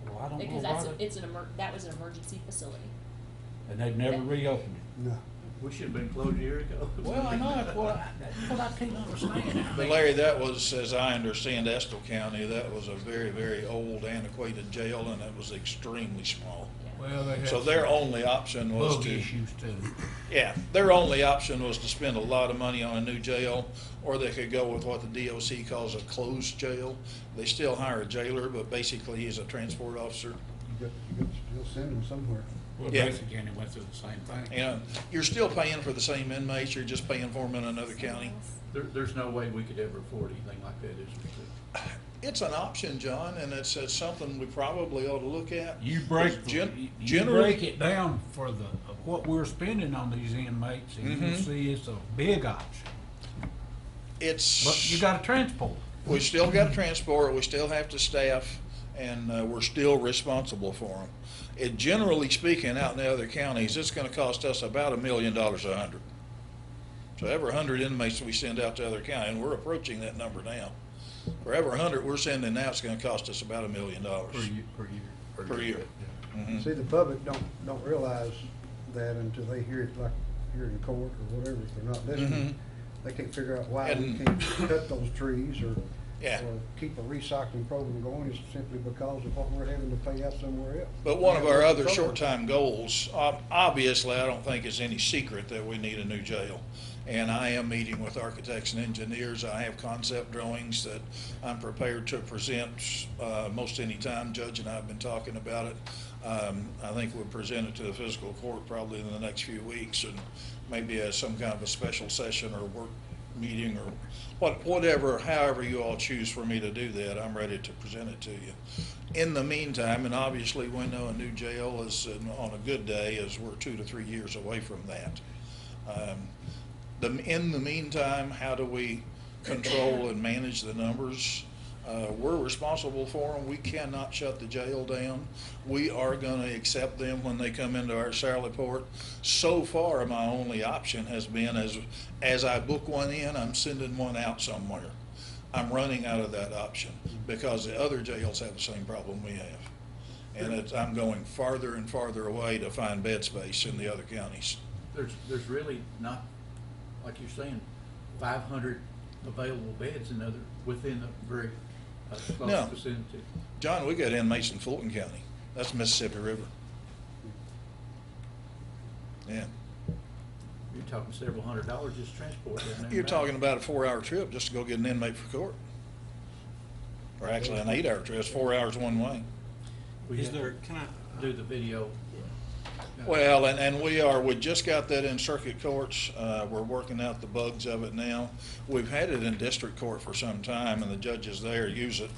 Well, I don't know Because why that was an emergency facility. and they've never reopened it. No. We should have been closed a year ago. Well, I know, that's what I can't understand. But Larry, that was, as I understand Estill County, that was a very, very old antiquated jail, and it was extremely small. Well, they had So their some only option was bug to, issues too. yeah, their only option was to spend a lot of money on a new jail, or they could go with what the DOC calls a closed jail. They still hire a jailer, but basically he's a transport officer. You got to still send them somewhere. Well, Yeah. Madison County went through the same thing. You know, you're still paying for the same inmates, you're just paying for them in another county. There's no way we could ever afford anything like that, is there? It's an option, John, and it's something we probably ought to look at. You break, Gen- you generally- break it down for what we're spending on these inmates, and you'll Mhm. see it's a big option. It's. But you gotta transport. We still got to transport, we still have to staff, and we're still responsible for them. It, generally speaking, out in the other counties, it's gonna cost us about $1 million a hundred. So every 100 inmates we send out to other counties, and we're approaching that number now. For every 100 we're sending out, it's gonna cost us about $1 million. Per year. Mhm. See, the public don't realize that until they hear it, like here in court or whatever, if they're not listening. They can't figure out why we And- can't cut those trees or Yeah. or keep a recycling program going. It's simply because of what we're having to pay out somewhere else. But one of Yeah, our that's other the trouble. short-time goals, obviously, I don't think it's any secret that we need a new jail. And I am meeting with architects and engineers. I have concept drawings that I'm prepared to present most any time. Judge and I have been talking about it. I think we'll present it to the fiscal court probably in the next few weeks, and maybe as some kind of a special session or work meeting or whatever, however you all choose for me to do that, I'm ready to present it to you. In the meantime, and obviously we know a new jail is, on a good day, is we're 2 to 3 years away from that. In the meantime, how do we control and manage the numbers? We're responsible for them. We cannot shut the jail down. We are going to accept them when they come into our Sally Port. So far, my only option has been as I book one in, I'm sending one out somewhere. I'm running out of that option because the other jails have the same problem we have. And I'm going farther and farther away to find bed space in the other counties. There's really not, like you're saying, 500 available beds within the very close No. vicinity. John, we got inmates in Fulton County. That's Mississippi River. Yeah. You're talking several $100 just transport down there. You're talking about a 4-hour trip just to go get an inmate for court. Or actually an 8-hour trip, it's 4 hours one way. Can I do the video? Well, and we just got that in circuit courts. We're working out the bugs of it now. We've had it in district court for some time, and the judges there use it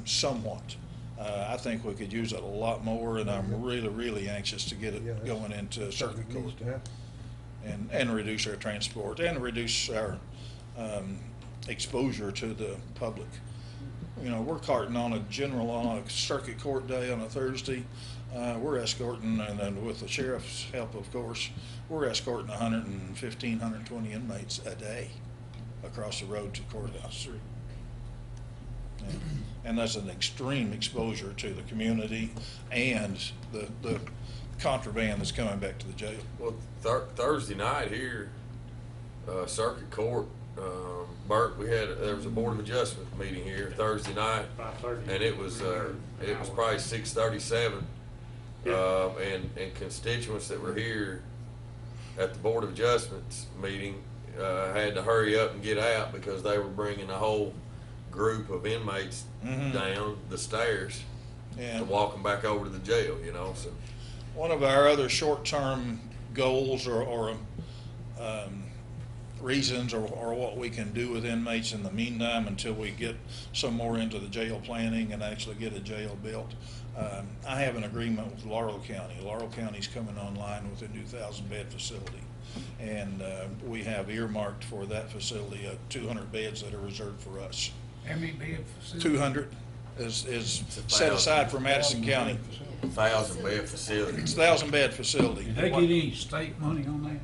somewhat. I think we could use it a lot more, and I'm really, really anxious to get it going into circuit court. And reduce our transport and reduce our exposure to the public. You know, we're carting on a circuit court day on a Thursday. We're escorting, and then with the sheriff's help, of course, we're escorting 115, 120 inmates a day across the road to courthouse. Yeah. And that's an extreme exposure to the community and the contraband that's coming back to the jail. Well, Thursday night here, circuit court, Bert, there was a Board of Adjustment meeting here Thursday night, 5:30. and it was probably 6:37, and constituents that were here at the Board of Adjustments meeting had to hurry up and get out because they were bringing a whole group of inmates down the stairs to walk them back over to the jail. You know, so one of our other short-term goals or reasons or what we can do with inmates in the meantime until we get some more into the jail planning and actually get a jail built. I have an agreement with Laurel County. Laurel County's coming online with a new 1,000-bed facility. And we have earmarked for that facility 200 beds that are reserved for us. How many bed facility? 200 is a set 1,000. aside for Madison County. 1,000-bed facility. It's a 1,000-bed facility. Did they get any state money on that?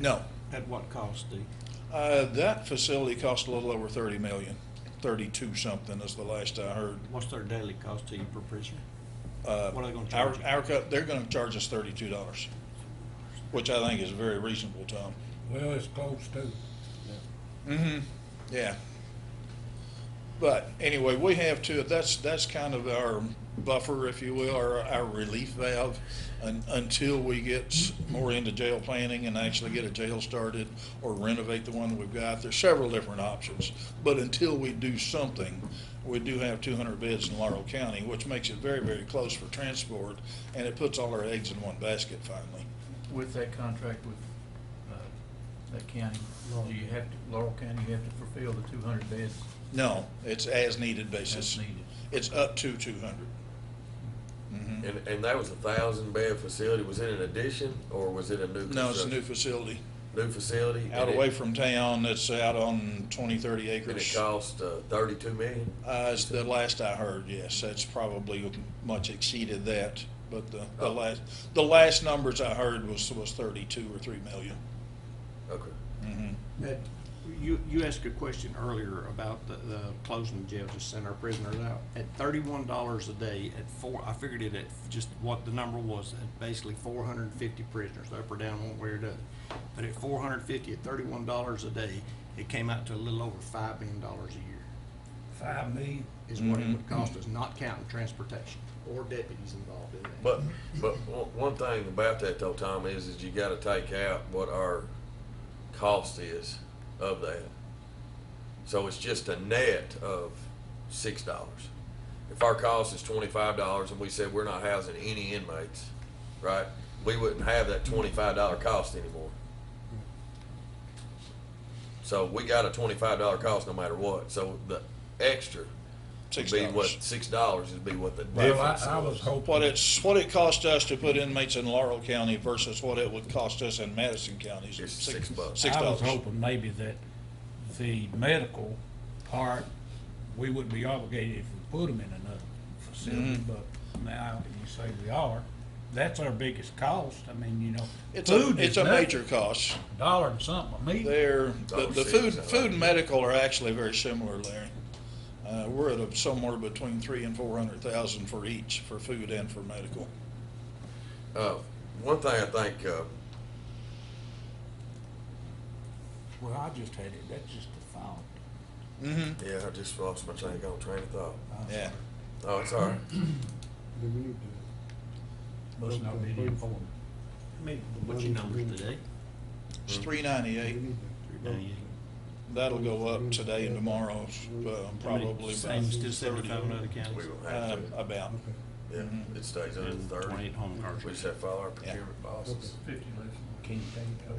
No. At what cost, Steve? That facility cost a little over 30 million, 32 something is the last I heard. What's their daily cost to you per prisoner? What are they gonna Our, charge you? they're gonna charge us $32, which I think is very reasonable, Tom. Well, it's close to. Mm-hmm, yeah. But anyway, we have to, that's kind of our buffer, if you will, our relief valve until we get more into jail planning and actually get a jail started or renovate the one that we've got. There's several different options, but until we do something, we do have 200 beds in Laurel County, which makes it very, very close for transport, and it puts all our eggs in one basket finally. With that contract with that county, do you have to, Laurel County, you have to fulfill the 200 beds No, it's as needed basis. as needed? It's up to 200. Mhm. And that was a 1,000-bed facility. Was it an addition or was it a new construction? No, it's a new facility. New facility? Out away from town, it's out on 20, 30 acres. And it cost $32 million? It's the last I heard, yes. That's probably much exceeded that. But the last numbers I heard was 32 or 3 million. Okay. Mm-hmm. You asked a question earlier about the closing the jail, just send our prisoners out. At $31 a day, I figured it at just what the number was, at basically 450 prisoners, up or down one way or the other. But at 450 at $31 a day, it came out to a little over $5 million a year. 5 million? Is what it would cost us, not counting transportation or deputies involved in that. But one thing about that though, Tom, is you gotta take out what our cost is of that. So it's just a net of $6. If our cost is $25 and we said we're not housing any inmates, right, we wouldn't have that $25 cost anymore. So we got a $25 cost no matter what. So the extra would be what, $6 would be what the difference I was is. hoping. What it cost us to put inmates in Laurel County versus what it would cost us in Madison County is It's $6. $6. I was hoping maybe that the medical part, we wouldn't be obligated if we put them in another facility, but now you say we are. That's our biggest cost. I mean, you know, It's food a is major nothing. cost. $1 and something a meal. The food and medical are actually very similar, Larry. We're at somewhere between 300,000 and 400,000 for each, for food and for medical. One thing I think, Well, I just had it, that's just a thought. Mm-hmm. yeah, I just lost my train of thought. Yeah. Oh, it's all right. Do we need to? Must not be any informed. I mean, what's your numbers today? It's Do $398. we need to? That'll go up today and tomorrow, probably Same, about still 75 in other counties? We will have to. about. Yeah, it stays under And 30. 28 home cars. We just have to follow our procurement policies. 50 less. Can you take out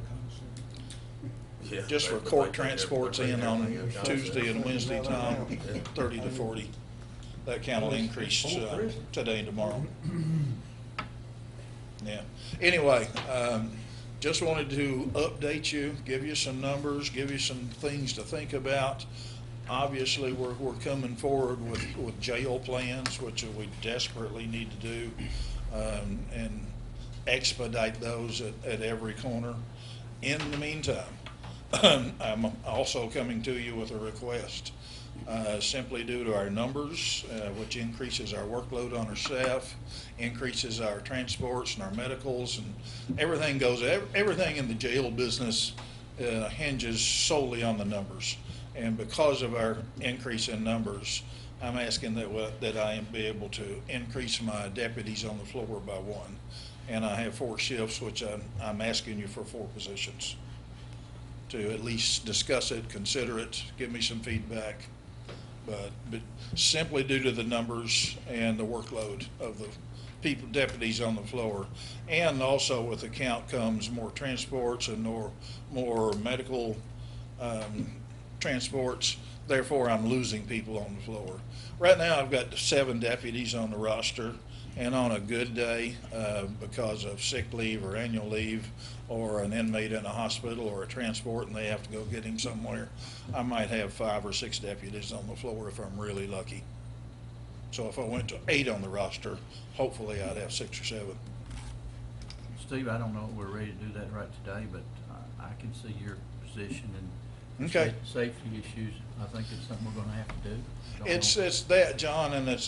Yeah, Just for they- court they take transports in everything on in concept. Tuesday and Wednesday, Tom, Yeah. 30 to 40. That count will increase today and tomorrow. Yeah. Anyway, just wanted to update you, give you some numbers, give you some things to think about. Obviously, we're coming forward with jail plans, which we desperately need to do, and expedite those at every corner. In the meantime, I'm also coming to you with a request. Simply due to our numbers, which increases our workload on our staff, increases our transports and our medicals, and everything in the jail business hinges solely on the numbers. And because of our increase in numbers, I'm asking that I be able to increase my deputies on the floor by 1. And I have 4 shifts, which I'm asking you for 4 positions, to at least discuss it, consider it, give me some feedback. But simply due to the numbers and the workload of the deputies on the floor, and also with the count comes more transports and more medical transports. Therefore, I'm losing people on the floor. Right now, I've got 7 deputies on the roster, And on a good day, because of sick leave or annual leave, or an inmate in a hospital or a transport and they have to go get him somewhere, I might have 5 or 6 deputies on the floor if I'm really lucky. So if I went to 8 on the roster, hopefully I'd have 6 or 7. Steve, I don't know if we're ready to do that right today, but I can see your position and Okay. safety issues. I think it's something we're gonna have to do. Don't It's know. that, John, and it's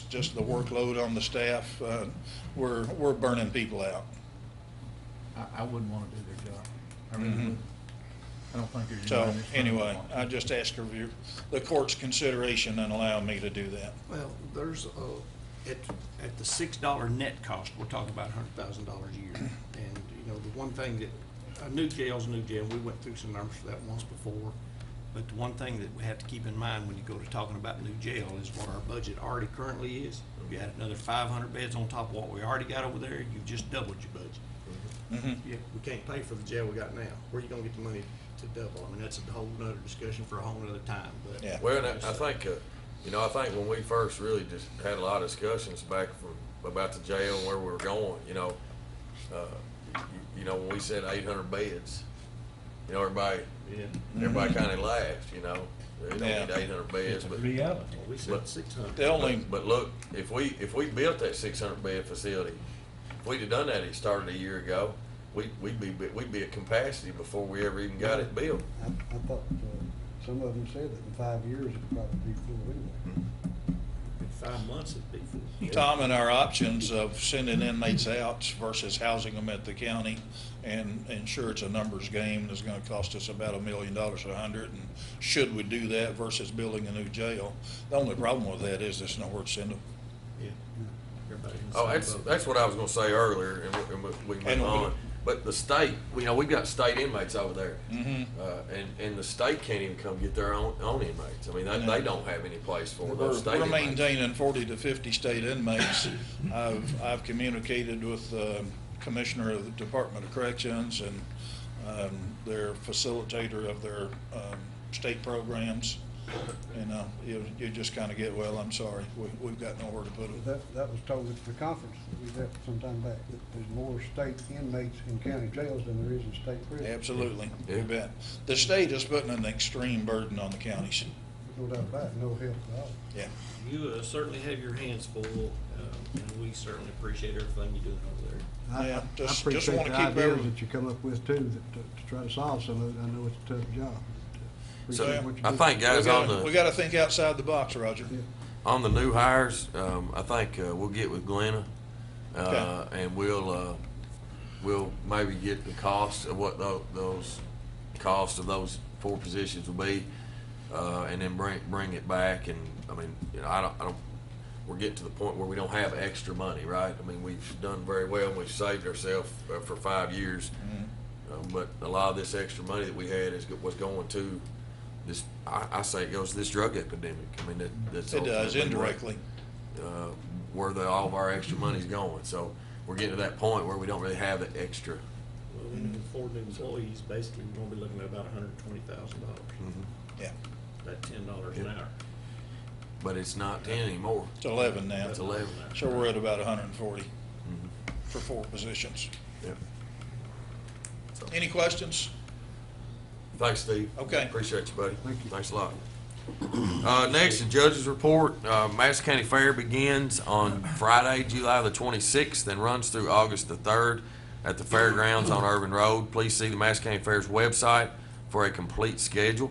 just the workload on the staff. We're burning people out. I wouldn't wanna do their job. I really Mhm. wouldn't. I don't think there's. So anybody in this room anyway, that wants I to. just ask of you, the court's consideration and allow me to do that. Well, there's, at the $6 net cost, we're talking about $100,000 a year. And, you know, the one thing that, a new jail's a new jail, we went through some numbers for that once before. But the one thing that we have to keep in mind when you go to talking about new jail is what our budget already currently is. If you add another 500 beds on top of what we already got over there, you've just doubled your budget. Mhm. Yeah, we can't pay for the jail we got now. Where are you gonna get the money to double? I mean, that's a whole nother discussion for a whole nother time, but. Yeah. Well, and I think, I think when we first really just had a lot of discussions back about the jail and where we were going, when we said 800 beds, everybody kind of laughed, They don't Yeah. need 800 beds, but. Reality. Well, we said But- 600. The only, But look, if we built that 600 bed facility, if we'd have done that, it started a year ago, we'd be at capacity before we ever even got it built. I thought, some of them said that in 5 years it'd probably be full anyway. In 5 months, it'd be full. Tom, and our options of sending inmates out versus housing them at the county, and sure, it's a numbers game, it's gonna cost us about $1 million to 100, and should we do that versus building a new jail? The only problem with that is there's nowhere to send them. Yeah. Everybody in the Oh, same boat. that's what I was gonna say earlier, and we can And move we- on. But the state, we've got state inmates over there. Mhm. And the state can't even come get their own inmates. I mean, they don't have any place for those state We're inmates. maintaining 40 to 50 state inmates. I've communicated with the Commissioner of the Department of Corrections and their facilitator of their state programs. You just kind of get, well, I'm sorry, we've got nowhere to put them. That was told at the conference that we had some time back, that there's more state inmates in county jails than there is in state prisons. Absolutely, Yeah. you bet. The state is putting an extreme burden on the counties. No doubt about it, no help at all. Yeah. You certainly have your hands full, and we certainly appreciate everything you're doing over there. Yeah, I just appreciate wanna the keep ideas every- that you come up with too, to try to solve some of it. I know it's a tough job. So, Appreciate what you I do. think, guys, We gotta think outside the box, Roger. Yeah. on the new hires, I think we'll get with Glenna, Okay. and we'll maybe get the cost of what those costs of those 4 positions will be, and then bring it back. And I mean, I don't. We're getting to the point where we don't have extra money, right? I mean, we've done very well, and we've saved ourselves for 5 years. But a lot of this extra money that we had was going to this. I say it goes to this drug epidemic. I mean, that's It does, ultimately indirectly. where all of our extra money's going. So we're getting to that point where we don't really have the extra. Well, we need 4 new employees, basically, we're gonna be looking at about $120,000, Yeah, about $10 an hour. But it's not 10 anymore. it's 11 now. It's 11. So we're at about 140 for 4 positions. Yeah. So, Any questions? thanks, Steve. Okay. Appreciate you, buddy. Thank you. Thanks a lot. Next, the judge's report. Madison County Fair begins on Friday, July the 26th, and runs through August the 3rd at the fairgrounds on Irvin Road. Please see the Madison County Fair's website for a complete schedule.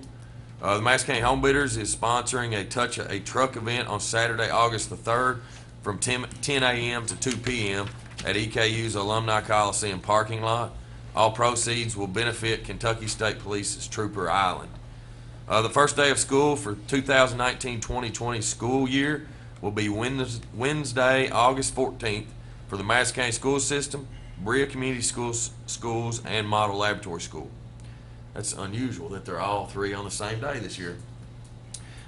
The Madison County Home Bidders is sponsoring a truck event on Saturday, August the 3rd from 10 a.m. to 2 p.m. at EKU's Alumni Coliseum parking lot. All proceeds will benefit Kentucky State Police's Trooper Island. The first day of school for 2019-2020 school year will be Wednesday, August 14th for the Madison County School System, Berea Community Schools, and Model Laboratory School. That's unusual that they're all 3 on the same day this year.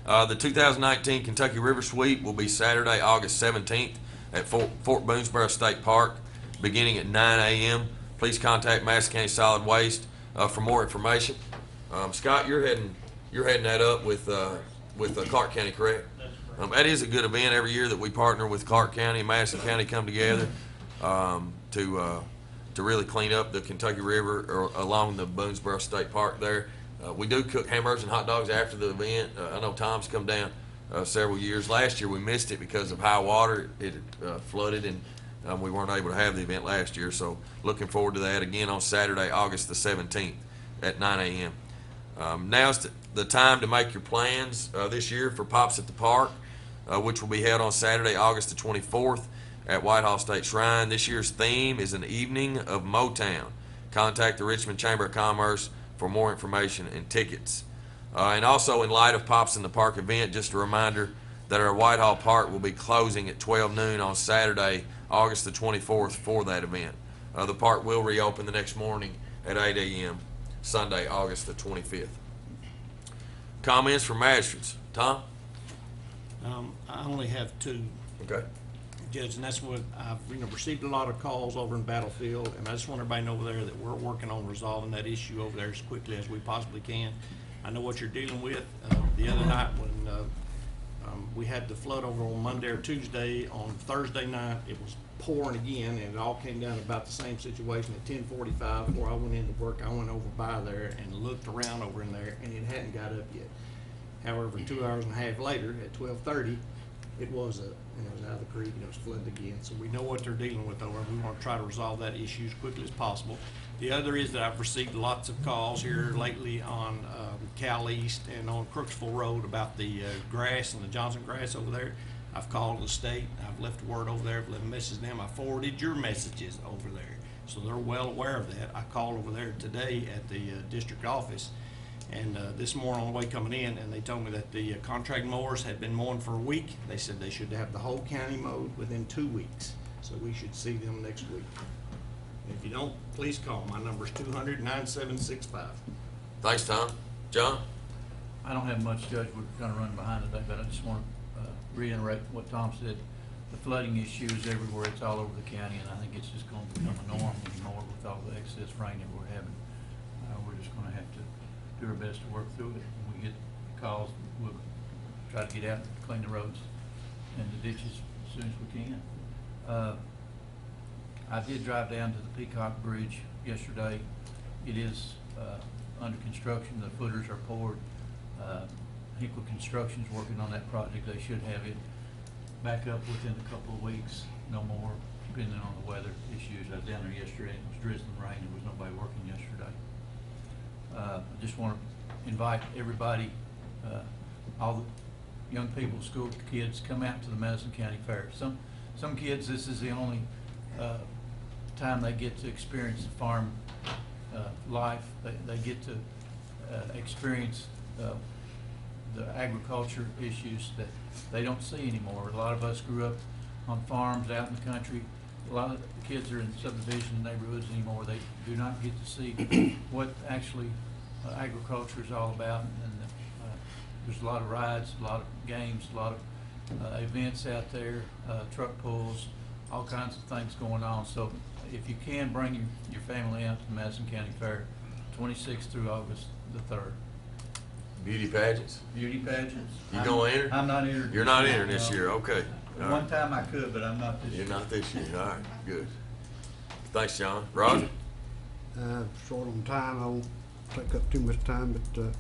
The 2019 Kentucky River Sweep will be Saturday, August 17th at Fort Boonesboro State Park, beginning at 9 a.m. Please contact Madison County Solid Waste for more information. Scott, you're heading that up with Clark County, correct? That is a good event every year that we partner with Clark County and Madison County come together to really clean up the Kentucky River or along the Boonesboro State Park there. We do cook hamburgers and hot dogs after the event. I know Tom's come down several years. Last year we missed it because of high water. It flooded and we weren't able to have the event last year. So looking forward to that again on Saturday, August the 17th at 9 a.m. Now's the time to make your plans this year for Pops at the Park, which will be held on Saturday, August the 24th at Whitehall State Shrine. This year's theme is an evening of Motown. Contact the Richmond Chamber of Commerce for more information and tickets. And also in light of Pops in the Park event, just a reminder that our Whitehall Park will be closing at 12 noon on Saturday, August the 24th for that event. The park will reopen the next morning at 8 a.m. Sunday, August the 25th. Comments from magistrates. Tom? I only have two, Okay. Judge, and that's what I've received a lot of calls over in Battlefield, and I just want everybody to know over there that we're working on resolving that issue over there as quickly as we possibly can. I know what you're dealing with. The other night when we had the flood over on Monday or Tuesday, on Thursday night it was pouring again, and it all came down to about the same situation at 10:45. Before I went into work, I went over by there and looked around over in there, and it hadn't got up yet. However, 2 hours and a half later, at 12:30, it was up, and it was out of the creek, and it was flooded again. So we know what they're dealing with over. We want to try to resolve that issue as quickly as possible. The other is that I've received lots of calls here lately on Cal East and on Crooksville Road about the grass and the Johnson grass over there. I've called the state. I've left a word over there. I've left a message to them. I forwarded your messages over there, so they're well aware of that. I called over there today at the district office, and this morning on the way coming in, and they told me that the contract mowers had been mowing for a week. They said they should have the whole county mowed within 2 weeks, so we should see them next week. If you don't, please call. My number's 200-9765. Thanks, Tom. John? I don't have much, Judge. We're gonna run behind today, but I just want to reiterate what Tom said. The flooding issue is everywhere. It's all over the county, and I think it's just going to become a norm anymore with all the excess rain that we're having. We're just going to have to do our best to work through it. When we get calls, we'll try to get out and clean the roads and the ditches as soon as we can. I did drive down to the Peacock Bridge yesterday. It is under construction. The footers are poured. Hinkle Construction's working on that project. They should have it back up within a couple of weeks, no more, depending on the weather issues. I was down there yesterday, and it was drizzling rain. There was nobody working yesterday. I just want to invite everybody, all the young people, school kids, come out to the Madison County Fair. Some kids, this is the only time they get to experience the farm life. They get to experience the agriculture issues that they don't see anymore. A lot of us grew up on farms out in the country. A lot of the kids are in subdivision neighborhoods anymore. They do not get to see what actually agriculture is all about. And there's a lot of rides, a lot of games, a lot of events out there, truck pulls, all kinds of things going on. So if you can, bring your family out to the Madison County Fair, 26th through August the 3rd. Beauty pageants? Beauty pageants. You gonna enter? I'm not entering. You're not entering this year, okay. All One right. time I could, but I'm not this year. You're not this year, all right, good. Thanks, John. Roger? Short on time, I won't take up too much time, but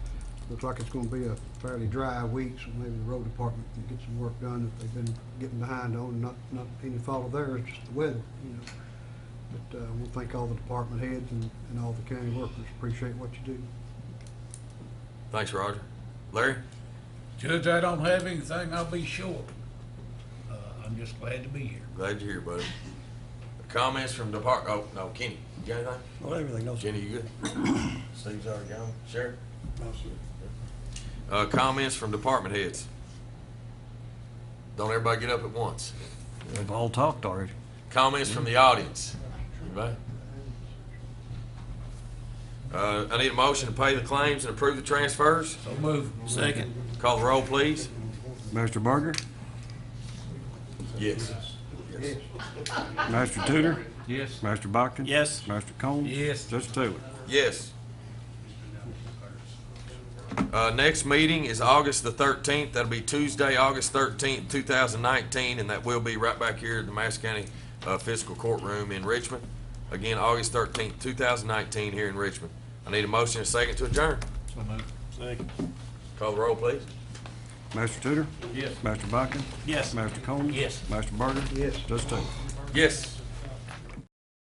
looks like it's gonna be a fairly dry week, so maybe the road department can get some work done that they've been getting behind on. Not any fault of theirs, just the weather, you know. But we'll thank all the department heads and all the county workers. Appreciate what you do. Thanks, Roger. Larry? Judge, I don't have anything. I'll be short. I'm just glad to be here. Glad you're here, buddy. Comments from department, oh, no, Kenny, you got anything? Well, everything else. Jenny, you good? Steve's already gone. Sheriff? No, sir. Comments from department heads? Don't everybody get up at once. They've all talked already. Comments from the audience? Anybody? I need a motion to pay the claims and approve the transfers. So move. Second. Call the roll, please. Master Berger, Yes. Yes. Master Tudor, Yes. Master Bockton. Yes. Master Combs. Yes. Judge Taylor. Yes. Next meeting is August the 13th. That'll be Tuesday, August 13th, 2019, and that will be right back here at the Madison County Fiscal Courtroom in Richmond. Again, August 13th, 2019, here in Richmond. I need a motion and a second to adjourn. So moved. Second. Call the roll, please. Master Tudor? Yes. Master Bucking? Yes. Master Combs? Yes. Master Burger? Yes. Judge Taylor? Yes.